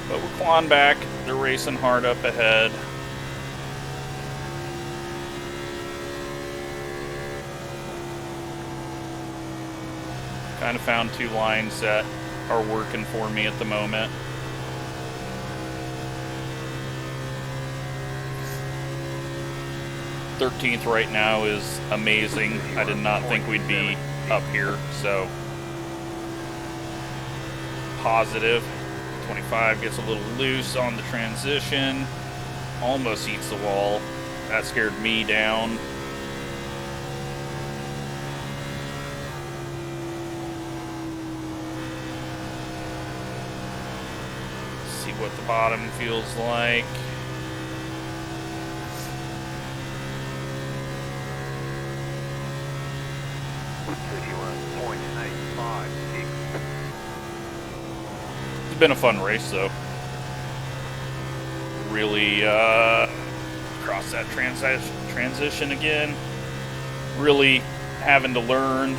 But we're clawing back. They're racing hard up ahead. Kind of found two lines that are working for me at the moment. .13th right now is amazing. I did not think we'd be up here, so positive. 25 gets a little loose on the transition, almost eats the wall. That scared me down. See what the bottom feels like. It's been a fun race, though. Really cross that transition again. Really having to learn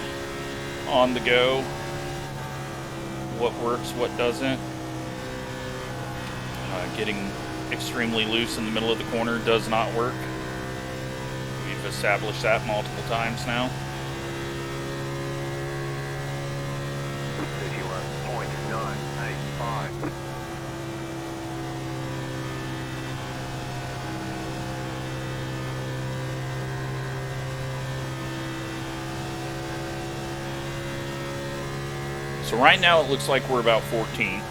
on the go what works, what doesn't. Getting extremely loose in the middle of the corner does not work. We've established that multiple times now. 31.985. So right now it looks like we're about 14th.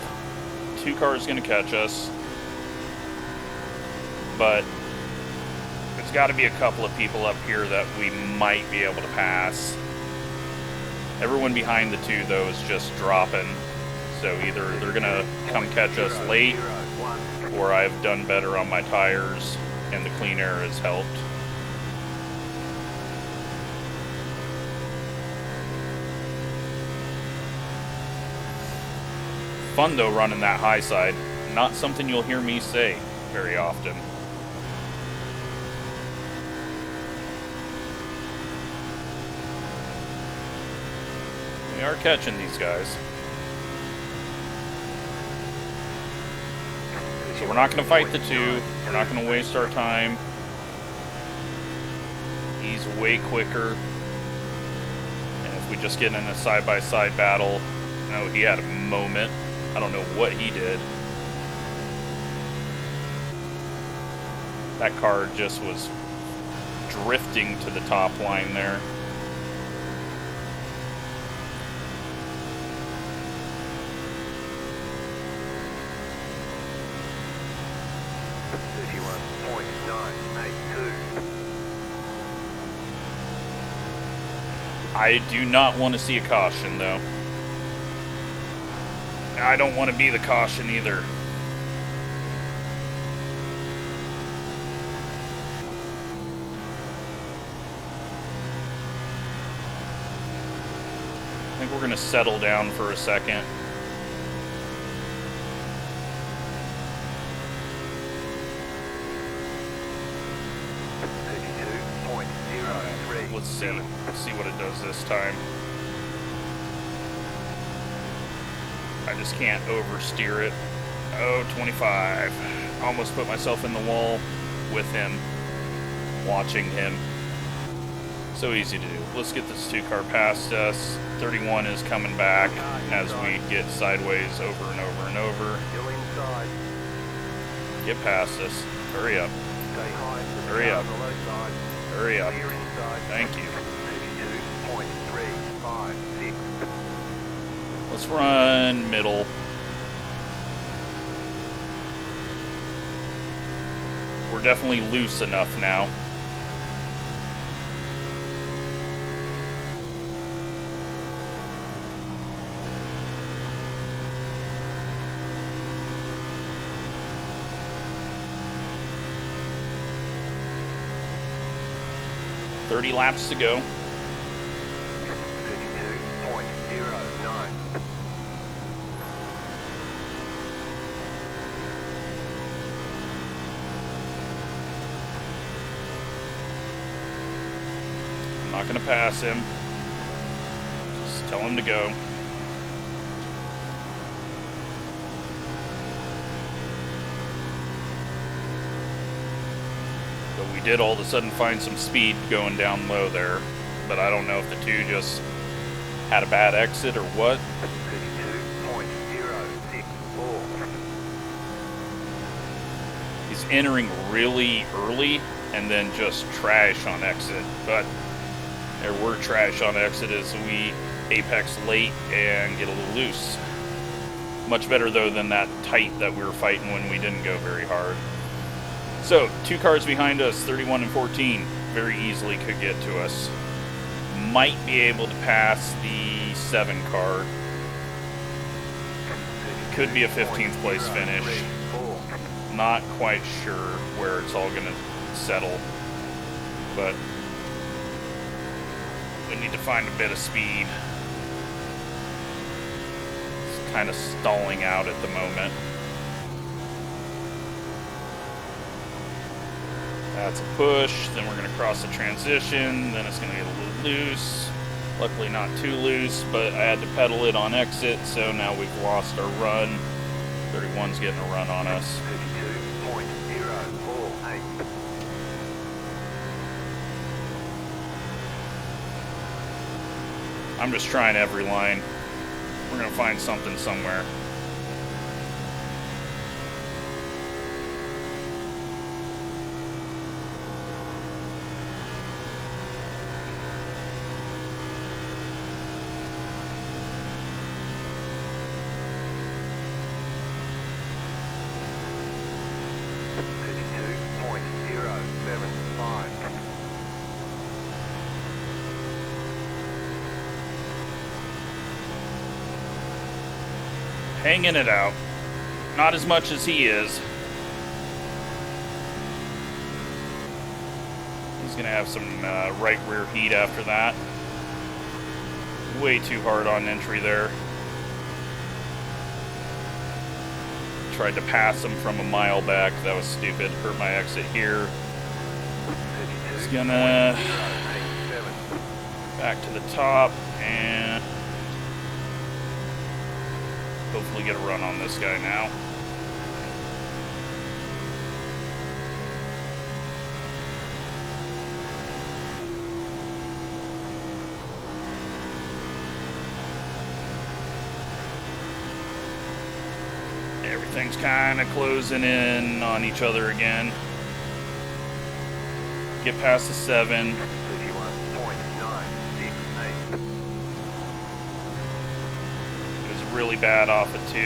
2 cars going to catch us. But there's got to be a couple of people up here that we might be able to pass. Everyone behind the 2, though, is just dropping. So either they're going to come catch us late, or I've done better on my tires, and the clean air has helped. Fun, though, running that high side. Not something you'll hear me say very often. We are catching these guys. So we're not going to fight the 2. We're not going to waste our time. He's way quicker. And if we just get in a side-by-side battle, he had a moment. I don't know what he did. That car just was drifting to the top line there. I do not want to see a caution, though. I don't want to be the caution either. I think we're going to settle down for a second. Let's see what it does this time. I just can't oversteer it. Oh, 25. Almost put myself in the wall with him, watching him. So easy to do. Let's get this 2 car past us. 31 is coming back as we get sideways over and over and over. Get past us. Hurry up. Hurry up. Hurry up. Thank you. Let's run middle. We're definitely loose enough now. $30 laps to go. 32.09. I'm not going to pass him. Just tell him to go. But we did all of a sudden find some speed going down low there. But I don't know if the 2 just had a bad exit or what. 32.064. He's entering really early and then just trash on exit. But there were trash on exit as we apex late and get a little loose. Much better though than that tight that we were fighting when we didn't go very hard. So 2 cars behind us, 31 and 14, very easily could get to us. Might be able to pass the 7 car. Could be a 15th place finish. Not quite sure where it's all going to settle, but we need to find a bit of speed. kind of stalling out at the moment. That's a push, then we're going to cross the transition, then it's going to get a little loose. Luckily not too loose, but I had to pedal it on exit, so now we've lost our run. 31's getting a run on us. 32.048. I'm just trying every line. We're going to find something somewhere. Hanging it out. Not as much as he is. He's going to have some right rear heat after that. Way too hard on entry there. Tried to pass him from a mile back. That was stupid. Hurt my exit here. He's going to back to the top and hopefully get a run on this guy now. Everything's kind of closing in on each other again. Get past the 7. 31.968. Really bad off of 2.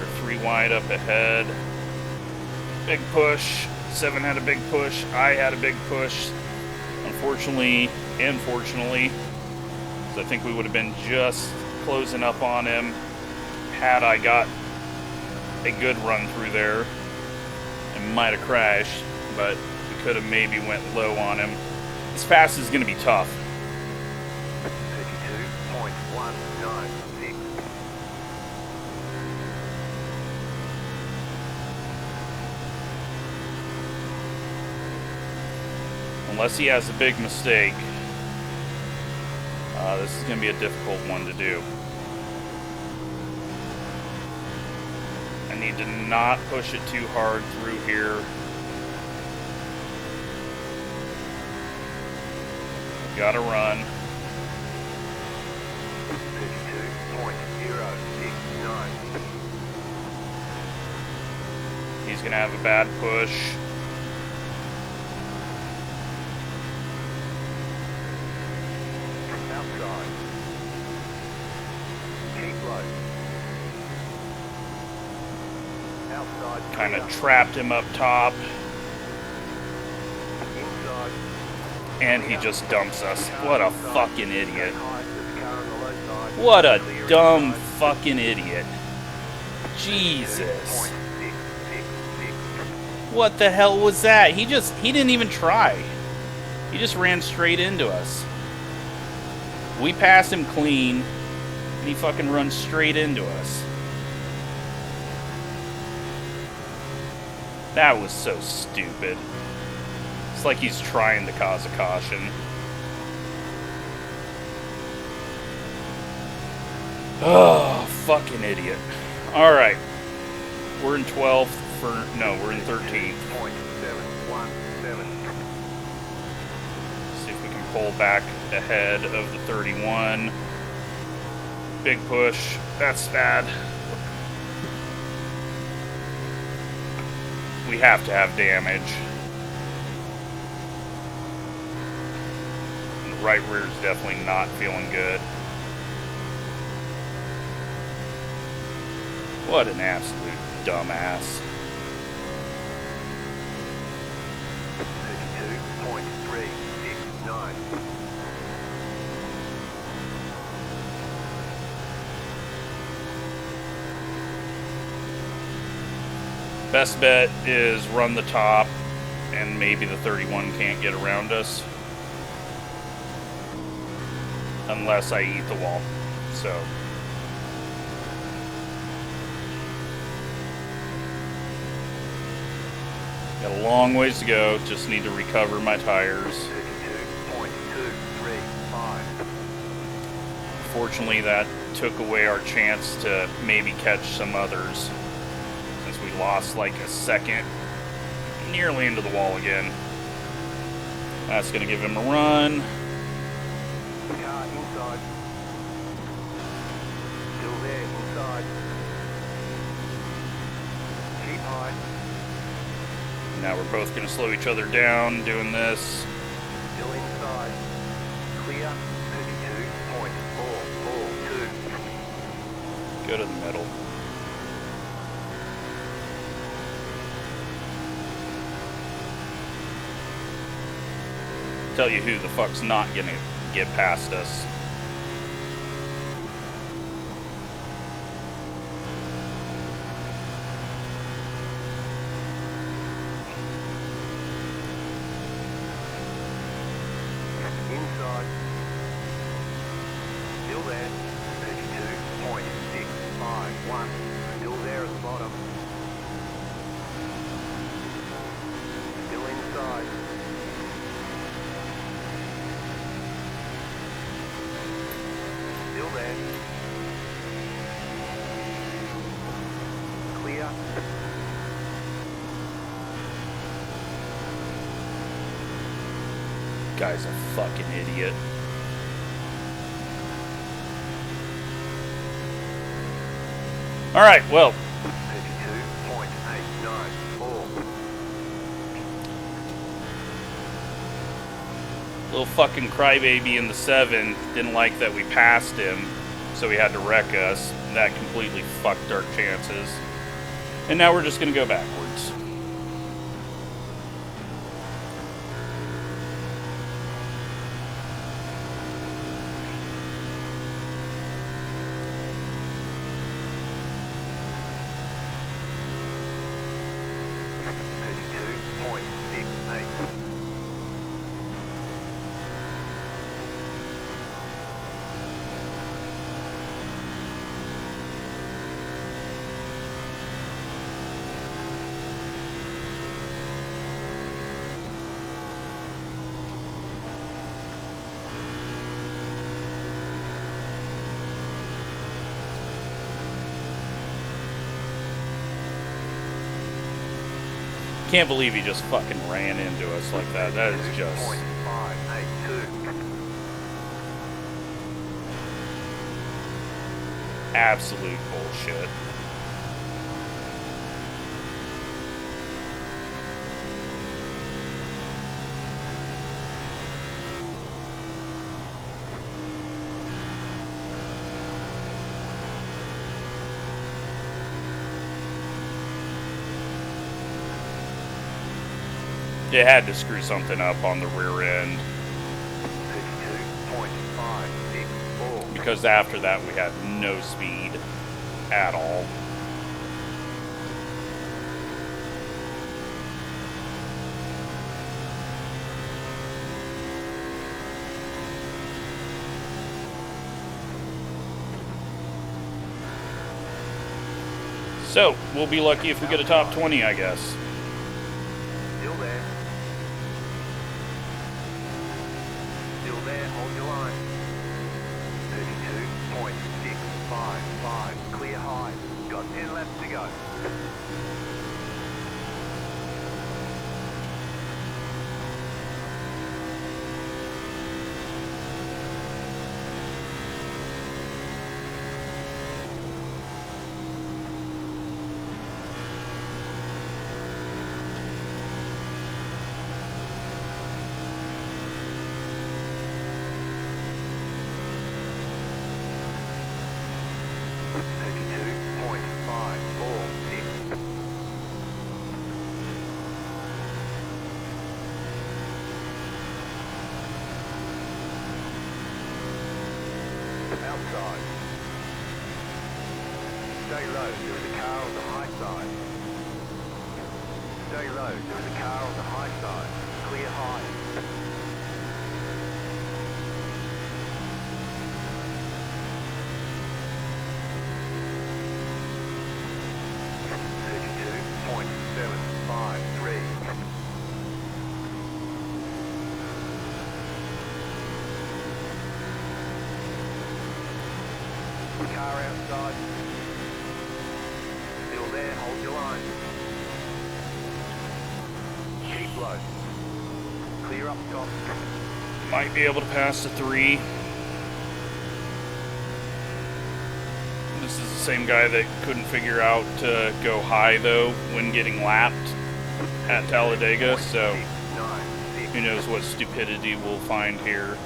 Or 3 wide up ahead. Big push. 7 had a big push. I had a big push. Unfortunately, and fortunately, because I think we would have been just closing up on him had I got a good run through there. And might have crashed, but we could have maybe went low on him. This pass is going to be tough. 32.196. Unless he has a big mistake, this is going to be a difficult one to do. I need to not push it too hard through here. Gotta run. 32.069. He's going to have a bad push. Outside. Keep low. Outside. Kind of trapped him up top. Inside. And he just dumps us. What a fucking idiot. High, there's a car on the low side. What a Clear dumb inside. fucking idiot. Jesus. 32.666. What the hell was that? He didn't even try. He just ran straight into us. We passed him clean, and he fucking runs straight into us. That was so stupid. It's like he's trying to cause a caution. Oh, fucking idiot. Alright. We're in 12th for... No, we're in 13th. 0.717. See if we can pull back ahead of the 31. Big push. That's bad. We have to have damage. And the right rear is definitely not feeling good. What an absolute dumbass. 32.369. Best bet is run the top, and maybe the 31 can't get around us. Unless I eat the wall. So, Got a long ways to go. Just need to recover my tires. 32.235. Fortunately, that took away our chance to maybe catch some others, since we lost like a second, nearly into the wall again. That's going to give him a run. Car inside. Still there, inside. Keep high. Now we're both going to slow each other down doing this. Still inside. Clear. 32.442. Go to the middle. Tell you who the fuck's not going to get past us. Inside. Still there. 32.651. Still there at the bottom. Still inside. Still there. Clear. Guy's a fucking idiot. All right, well. 32.894. Little fucking crybaby in the 7 didn't like that we passed him, so he had to wreck us. That completely fucked our chances. And now we're just gonna go backwards. Can't believe he just fucking ran into us like that. That is just 582. absolute bullshit. It had to screw something up on the rear end, 52.564. because after that we had no speed at all. So, we'll be lucky if we get a top 20, I guess. Still there. Still there, hold your line. 32.655. Clear high. Got 10 laps to go. Outside. Stay low, there is a car on the high side. Stay low, there is a car on the high side. Clear high. .753. car outside. Still there, hold your line. Keep low. Clear up top. Might be able to pass the 3. This is the same guy that couldn't figure out to go high, though, when getting lapped at Talladega, so who knows what stupidity we'll find here.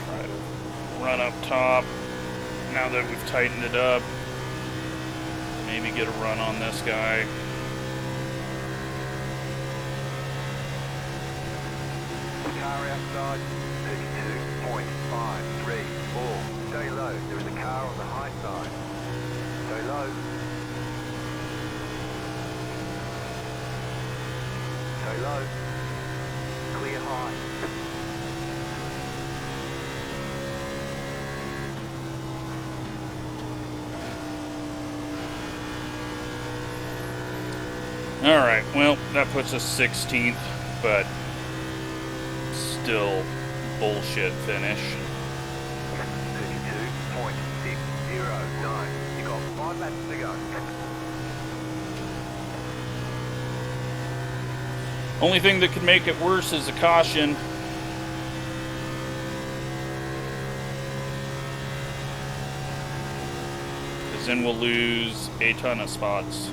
Try to run up top now that we've tightened it up. Maybe get a run on this guy. Car outside, 32.534. Stay low, there is a car on the high side. Stay low. Stay low. Clear high. Alright, well, that puts us 16th, but still bullshit finish. 32.609. You got 5 laps to go. Only thing that could make it worse is a caution. Because then we'll lose a ton of spots.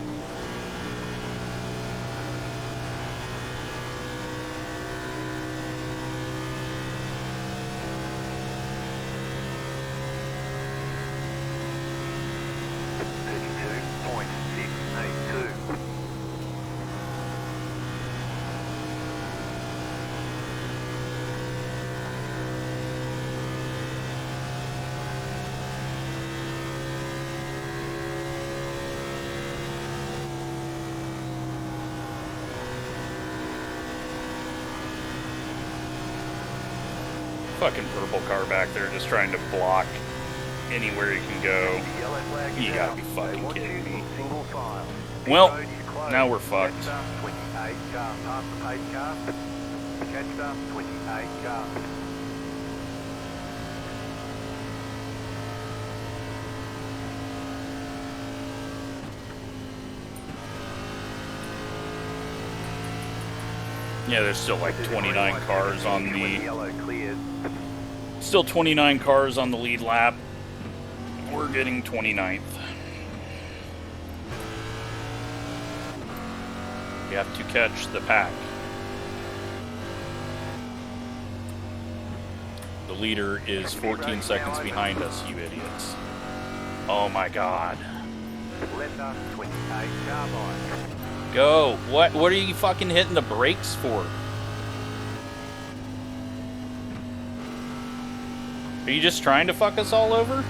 Fucking purple car back there just trying to block anywhere you can go. You gotta be fucking kidding me. Well, now we're fucked. Yeah, there's still like 29 cars on the... Still 29 cars on the lead lap. We're getting 29th. We have to catch the pack. The leader is 14 seconds behind us, you idiots. Oh my god. Go. What are you fucking hitting the brakes for? Are you just trying to fuck us all over?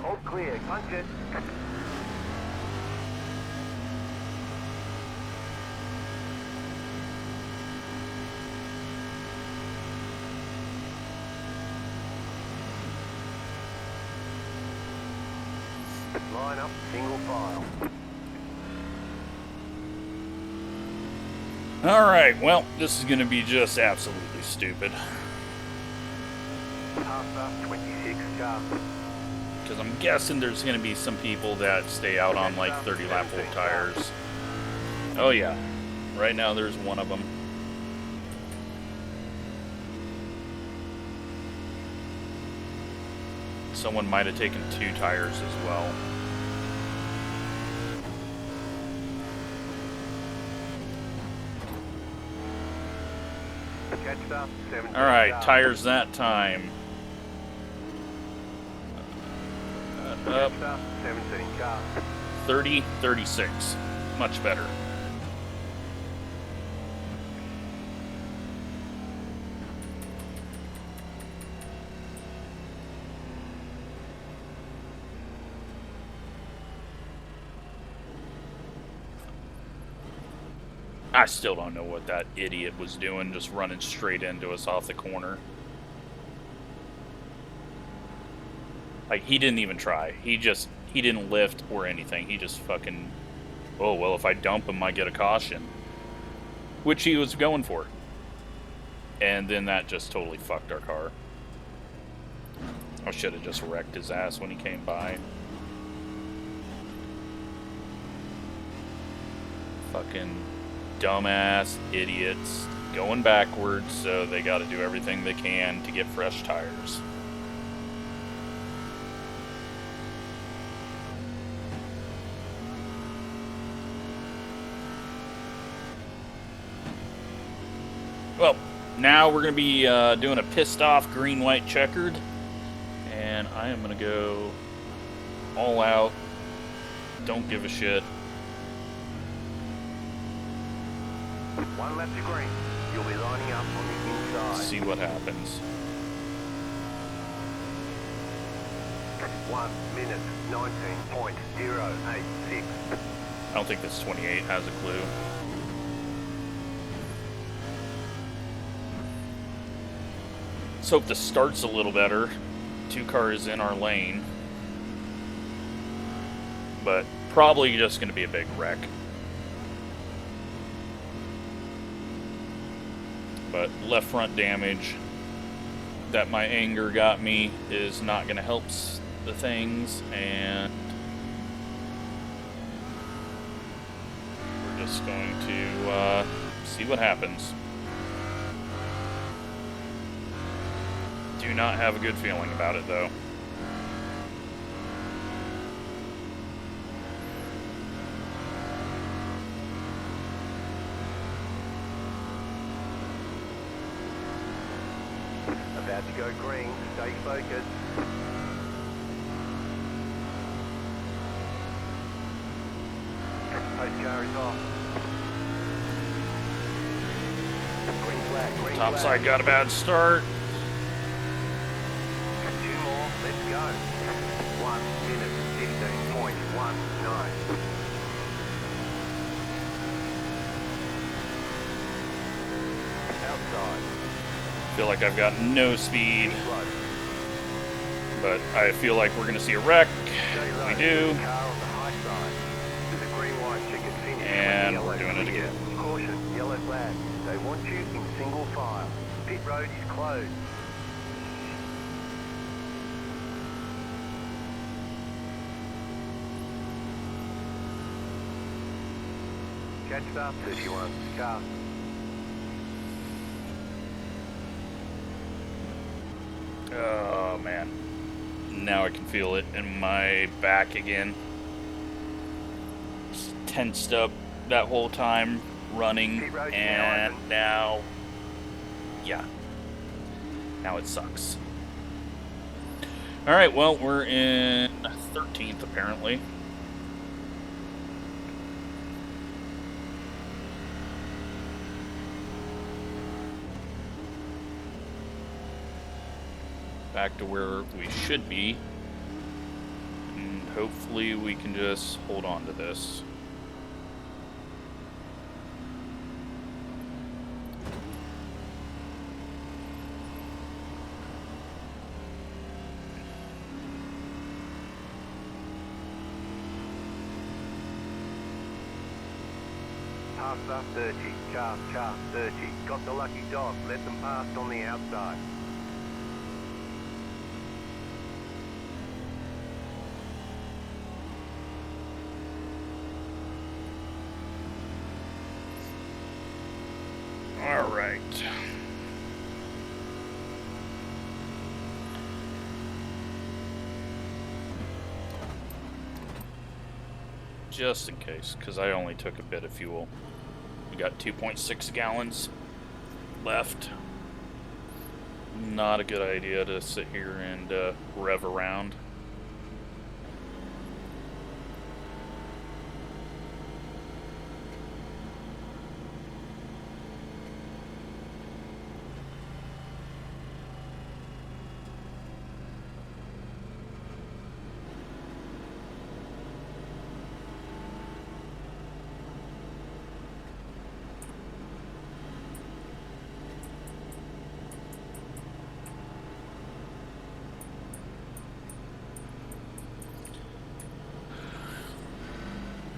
All clear, punch it. Line up, single file. Alright, well, this is going to be just absolutely stupid. Pasta, 26 car. Because I'm guessing there's going to be some people that stay out on like 30 lap old tires. Oh yeah, right now there's one of them. someone might have taken 2 tires as well. Catch up, 17 Alright, cars. tires that time. Up Catch up, 17 cars. 30, 36. Much better. I still don't know what that idiot was doing, just running straight into us off the corner. Like, he didn't even try. He didn't lift or anything. He just fucking, oh, well, if I dump him, I get a caution. Which he was going for. And then that just totally fucked our car. I should have just wrecked his ass when he came by. Fucking dumbass idiots going backwards, so they got to do everything they can to get fresh tires. Well, now we're going to be doing a pissed off green-white checkered, and I am going to go all out, don't give a shit. One left to green. You'll be lining up on the inside. See what happens. 1 minute, 19.086. I don't think this 28 has a clue. Let's hope the start's a little better. 2 cars in our lane. But probably just going to be a big wreck. But left front damage that my anger got me is not going to help the things, and we're just going to see what happens. Do not have a good feeling about it, though. About to go green. Stay focused. Post car is off. Green flag, green Top flag. side got a bad start. 2 more. Let's go. 1 minute, 15.19. Outside. Feel like I've got no speed, Close. but I feel like we're going to see a wreck. Stay low. We do. Car on the high side. There's a green-white chicken finish. And Yellow we're doing it clear. again. Caution, yellow flag. They want you in single file. Pit road is closed. Catch up, 31. Car. Oh, man. Now I can feel it in my back again. Just tensed up that whole time running, and now, yeah. Now it sucks. Alright, well, we're in 13th, apparently. Back to where we should be, and hopefully we can just hold on to this. Pass up 30. Car, 30. Got the lucky dog. Let them pass on the outside. All right. just in case, because I only took a bit of fuel. We got 2.6 gallons left. Not a good idea to sit here and rev around.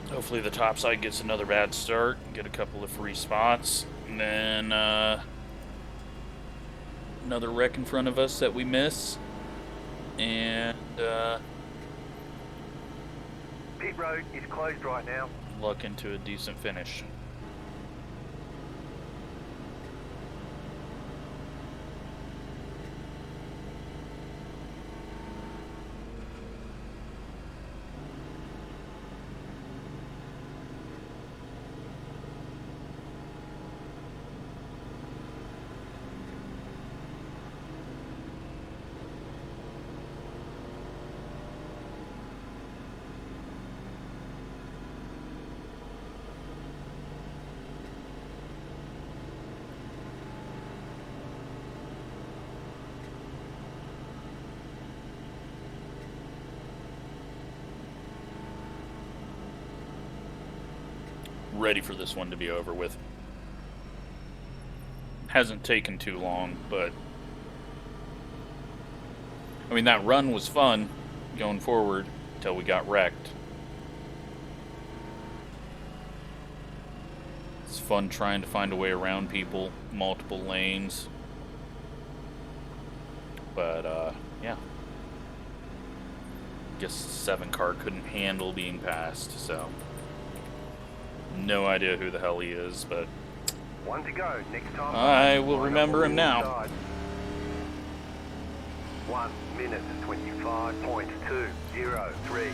Hopefully the top side gets another bad start, get a couple of free spots, and then another wreck in front of us that we miss, and Pit road is closed right now. luck into a decent finish. Ready for this one to be over with. Hasn't taken too long, but I mean, that run was fun going forward until we got wrecked. It's fun trying to find a way around people, multiple lanes. But yeah. Guess the 7 car couldn't handle being passed, so no idea who the hell he is, but One to go. Next time. I will remember him now. 1 minute 25.203.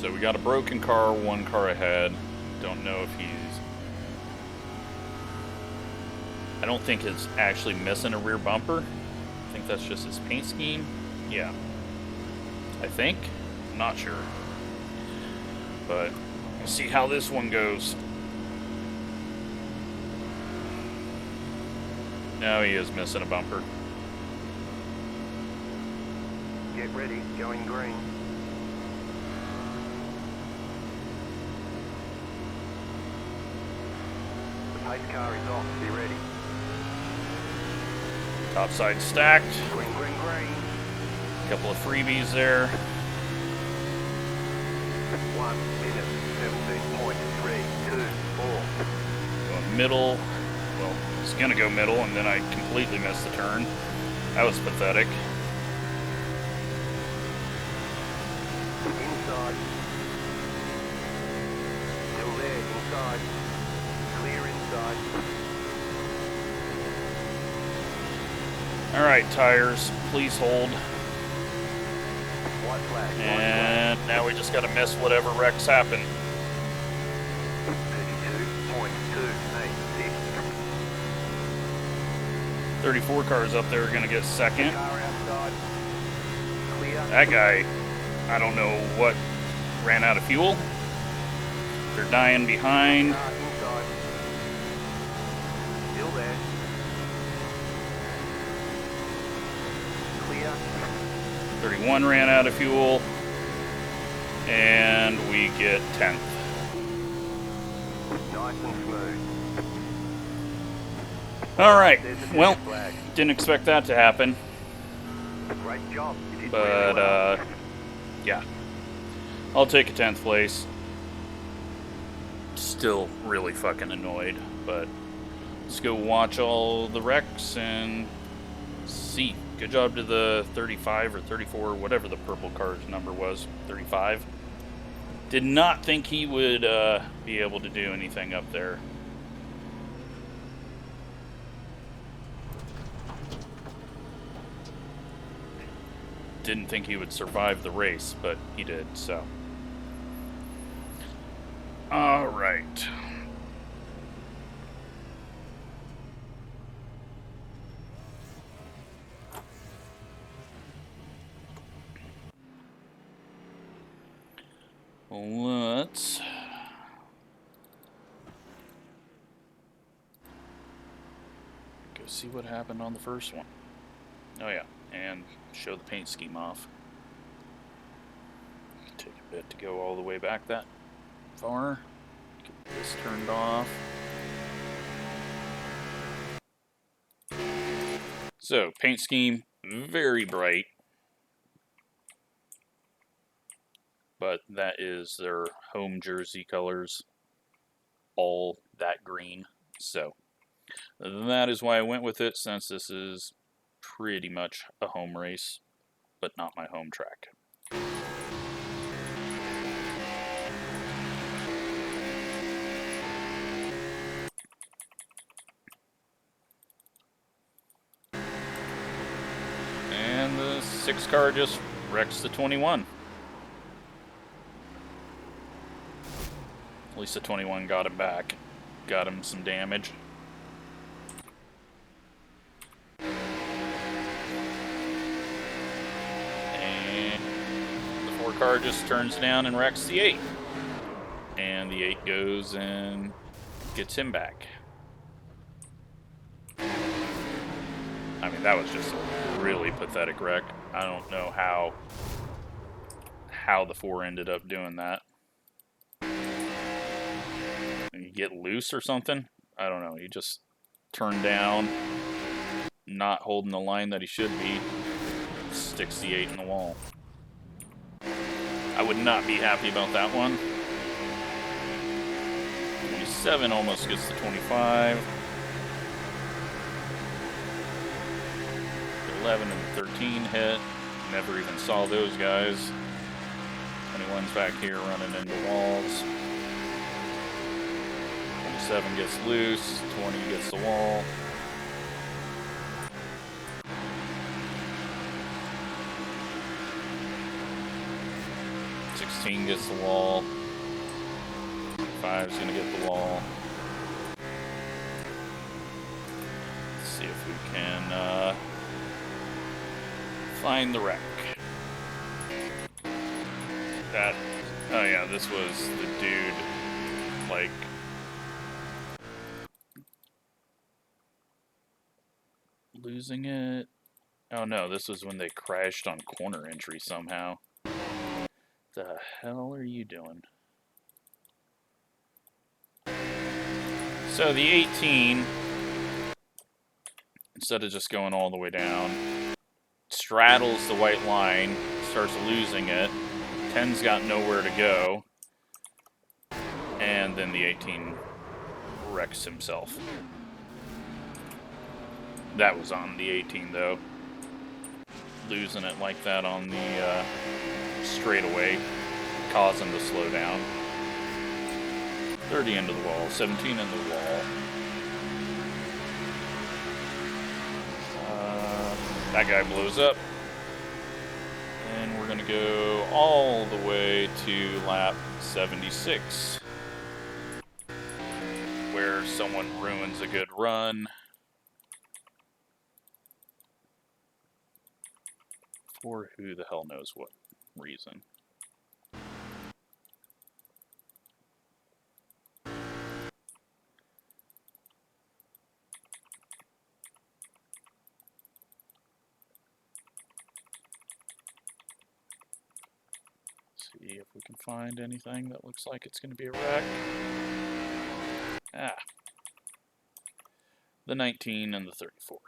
So we got a broken car, 1 car ahead. Don't know if he's... I don't think it's actually missing a rear bumper. I think that's just his paint scheme. Yeah. I think. I'm not sure. But we'll see how this one goes. No, he is missing a bumper. Get ready. Going green. Pace car is off. Be ready. Topside stacked. Green, green, green. Couple of freebies there. 1 minute 17.324. Going middle. Well, it's gonna go middle, and then I completely missed the turn. That was pathetic. Inside. Still there. Inside. Clear inside. Alright, tires, please hold. White flag. And now we just gotta miss whatever wrecks happen. 32.286. 34 cars up there are gonna get second. Car outside. Clear. That guy, I don't know what, ran out of fuel. They're dying behind. Car inside. Still there. Clear. 31 ran out of fuel. And we get 10th. Nice and smooth. Alright, There's a well, flag. didn't expect that to happen. Great job. You did But, really well. yeah. I'll take a 10th place. Still really fucking annoyed, but let's go watch all the wrecks and see. Good job to the 35 or 34, whatever the purple car's number was, 35. Did not think he would be able to do anything up there. Didn't think he would survive the race, but he did, so. All right. Let's go see what happened on the first one. Oh yeah, and show the paint scheme off. Take a bit to go all the way back that far. Get this turned off. So, paint scheme, very bright. But that is their home jersey colors, all that green. So that is why I went with it, since this is pretty much a home race, but not my home track. And the 6 car just wrecks the 21. At least the 21 got him back. Got him some damage. And the 4 car just turns down and wrecks the 8. And the 8 goes and gets him back. I mean, that was just a really pathetic wreck. I don't know how the 4 ended up doing that. You get loose or something? I don't know. He just turned down, not holding the line that he should be, sticks the 8 in the wall. I would not be happy about that one. 27 almost gets the 25. 11 and 13 hit. Never even saw those guys. 21's back here running into walls. 27 gets loose, 20 gets the wall. $16 gets the wall. 5's gonna get the wall. Let's see if we can find the wreck. That, oh yeah, this was the dude, like, losing it. Oh no, this was when they crashed on corner entry somehow. The hell are you doing? So the 18, instead of just going all the way down, straddles the white line, starts losing it. 10's got nowhere to go, and then the 18 wrecks himself. That was on the 18 though. Losing it like that on the straightaway, causing the slow down. 30 into the wall, 17 into the wall. That guy blows up. And we're going to go all the way to lap 76, where someone ruins a good run. For who the hell knows what reason. See if we can find anything that looks like it's going to be a wreck. Ah. The 19 and the 34.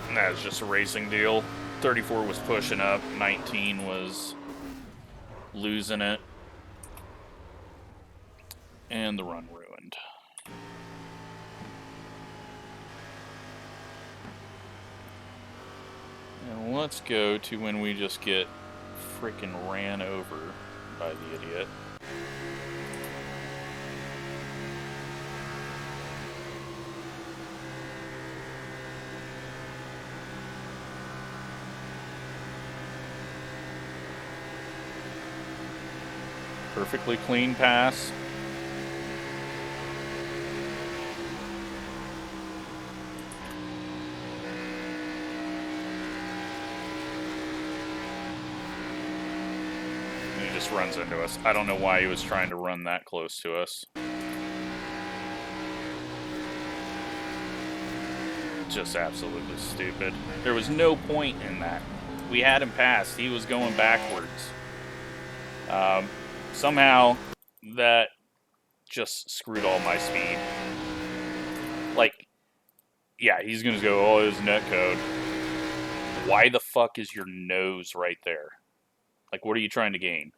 And that was just a racing deal. 34 was pushing up, 19 was losing it. And the run ruined. And let's go to when we just get freaking ran over by the idiot. Perfectly clean pass. And he just runs into us. I don't know why he was trying to run that close to us. Just absolutely stupid. There was no point in that. We had him passed. He was going backwards. Somehow, that just screwed all my speed. Like, yeah, he's gonna go, oh, it was netcode. Why the fuck is your nose right there? Like, what are you trying to gain?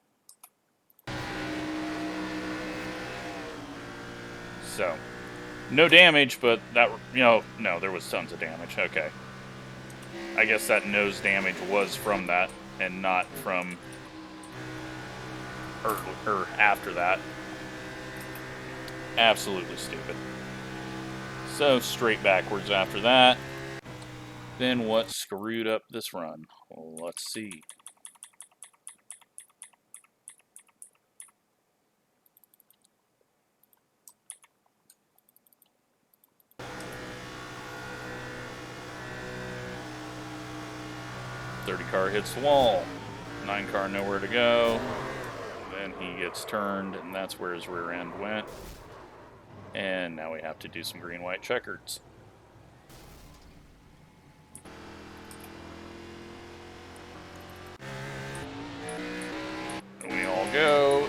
So, no damage, but that, you know, no, there was tons of damage. Okay. I guess that nose damage was from that and not from, or after that. Absolutely stupid. So, straight backwards after that. Then what screwed up this run? Well, let's see. Car hits the wall. 9 car nowhere to go. Then he gets turned, and that's where his rear end went. And now we have to do some green-white checkers. And we all go.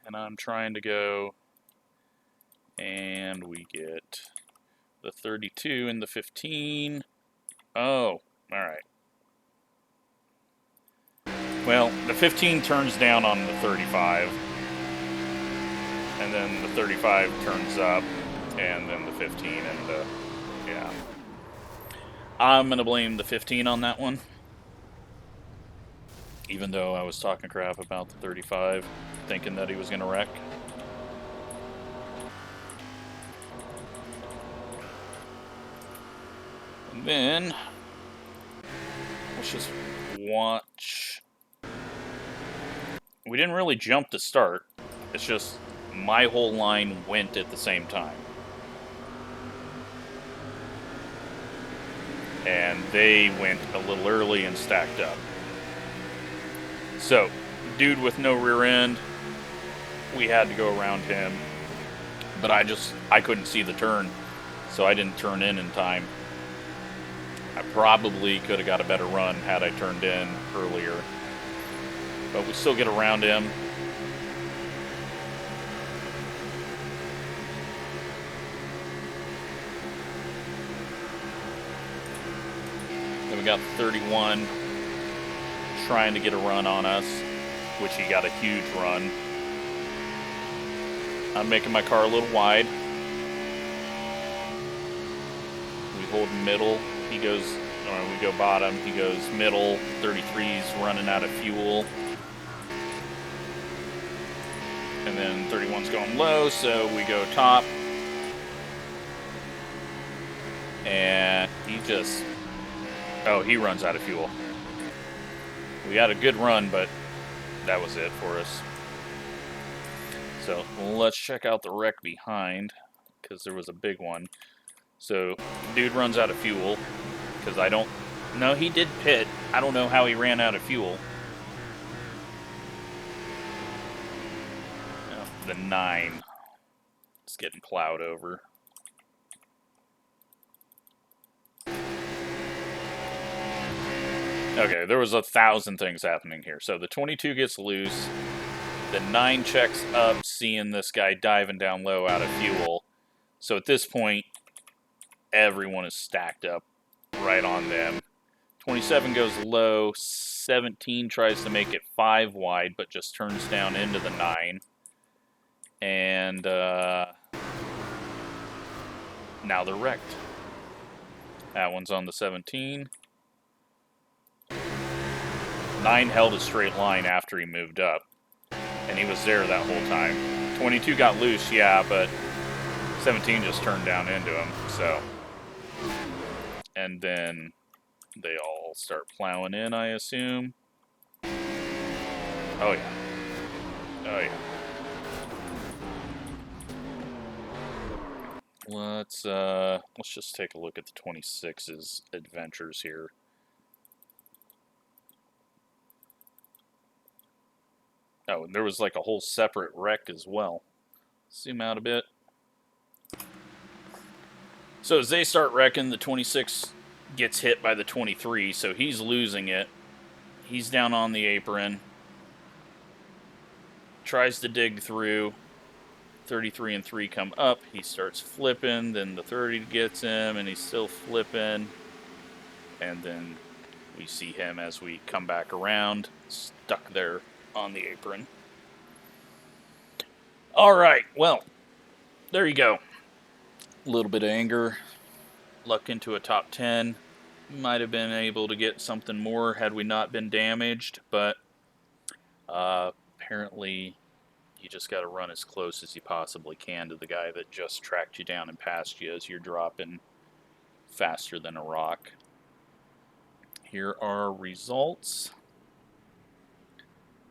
And I'm trying to go. And we get the 32 and the 15. Oh, alright. Well, the 15 turns down on the 35. And then the 35 turns up. And then the 15 and the... yeah. I'm going to blame the 15 on that one. Even though I was talking crap about the 35, thinking that he was going to wreck. And then, let's just watch. We didn't really jump to start. It's just my whole line went at the same time. And they went a little early and stacked up. So, dude with no rear end, we had to go around him. But I couldn't see the turn, so I didn't turn in time. I probably could have got a better run had I turned in earlier. But we still get around him. Then we got 31 trying to get a run on us, which he got a huge run. I'm making my car a little wide. We hold middle. He goes, or we go bottom. He goes middle. 33's running out of fuel. And then 31's going low, so we go top. And he just... oh, he runs out of fuel. We got a good run, but that was it for us. So let's check out the wreck behind, because there was a big one. So, dude runs out of fuel, because I don't... no, he did pit. I don't know how he ran out of fuel. The 9 is getting plowed over. Okay, there was 1,000 things happening here. So the 22 gets loose. The 9 checks up, seeing this guy diving down low out of fuel. So at this point, everyone is stacked up right on them. 27 goes low. 17 tries to make it 5 wide, but just turns down into the 9. And now they're wrecked. That one's on the 17. 9 held a straight line after he moved up. And he was there that whole time. 22 got loose, yeah, but 17 just turned down into him, so. And then they all start plowing in, I assume. Oh, yeah. Oh, yeah. Let's just take a look at the 26's adventures here. Oh, and there was like a whole separate wreck as well. Zoom out a bit. So as they start wrecking, the 26 gets hit by the 23, so he's losing it. He's down on the apron. Tries to dig through. 33 and 3 come up. He starts flipping. Then the 30 gets him, and he's still flipping. And then we see him as we come back around, stuck there on the apron. All right, well, there you go. A little bit of anger. Luck into a top 10. Might have been able to get something more had we not been damaged, but apparently you just got to run as close as you possibly can to the guy that just tracked you down and passed you as you're dropping faster than a rock. Here are results.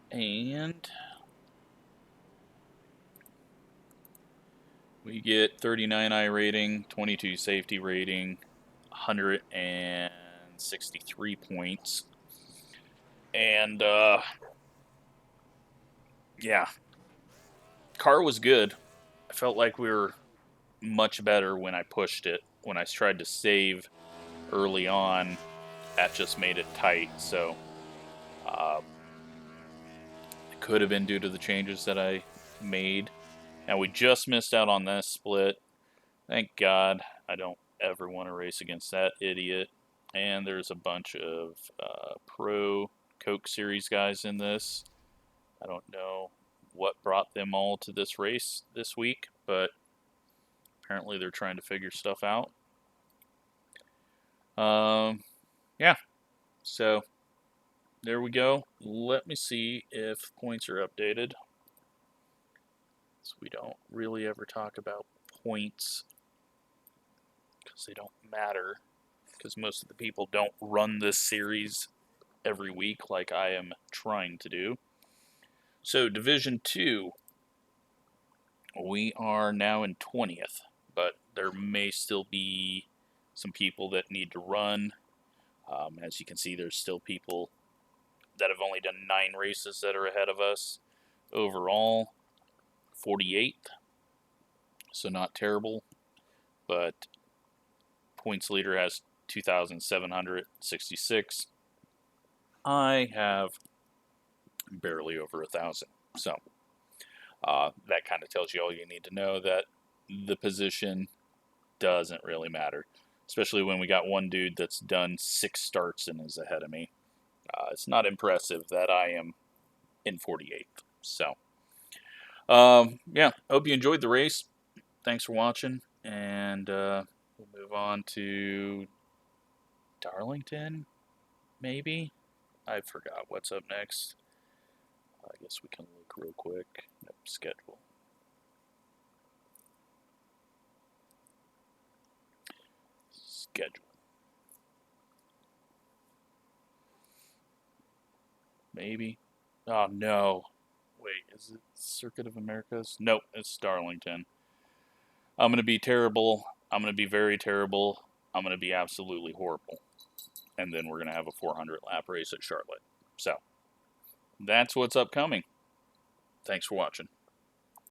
And we get 39 iRating, 22 safety rating, 163 points. And, yeah. Car was good. I felt like we were much better when I pushed it. When I tried to save early on, that just made it tight. So, it could have been due to the changes that I made. Now, we just missed out on this split. Thank God. I don't ever want to race against that idiot. And there's a bunch of pro Coke Series guys in this. I don't know what brought them all to this race this week, but apparently they're trying to figure stuff out. Yeah, so there we go. Let me see if points are updated. So we don't really ever talk about points because they don't matter, because most of the people don't run this series every week like I am trying to do. So Division 2, we are now in 20th, but there may still be some people that need to run. As you can see, there's still people that have only done 9 races that are ahead of us. Overall, 48th, so not terrible, but points leader has 2,766. I have barely over 1,000, so that kind of tells you all you need to know, that the position doesn't really matter, especially when we got one dude that's done 6 starts and is ahead of me. It's not impressive that I am in 48th. So, yeah, hope you enjoyed the race. Thanks for watching, and we'll move on to Darlington, maybe? I forgot what's up next. I guess we can look real quick. Nope, schedule. Schedule. Maybe. Oh, no. Wait, is it Circuit of Americas? Nope, it's Darlington. I'm going to be terrible. I'm going to be very terrible. I'm going to be absolutely horrible. And then we're going to have a 400 lap race at Charlotte. So, that's what's upcoming. Thanks for watching.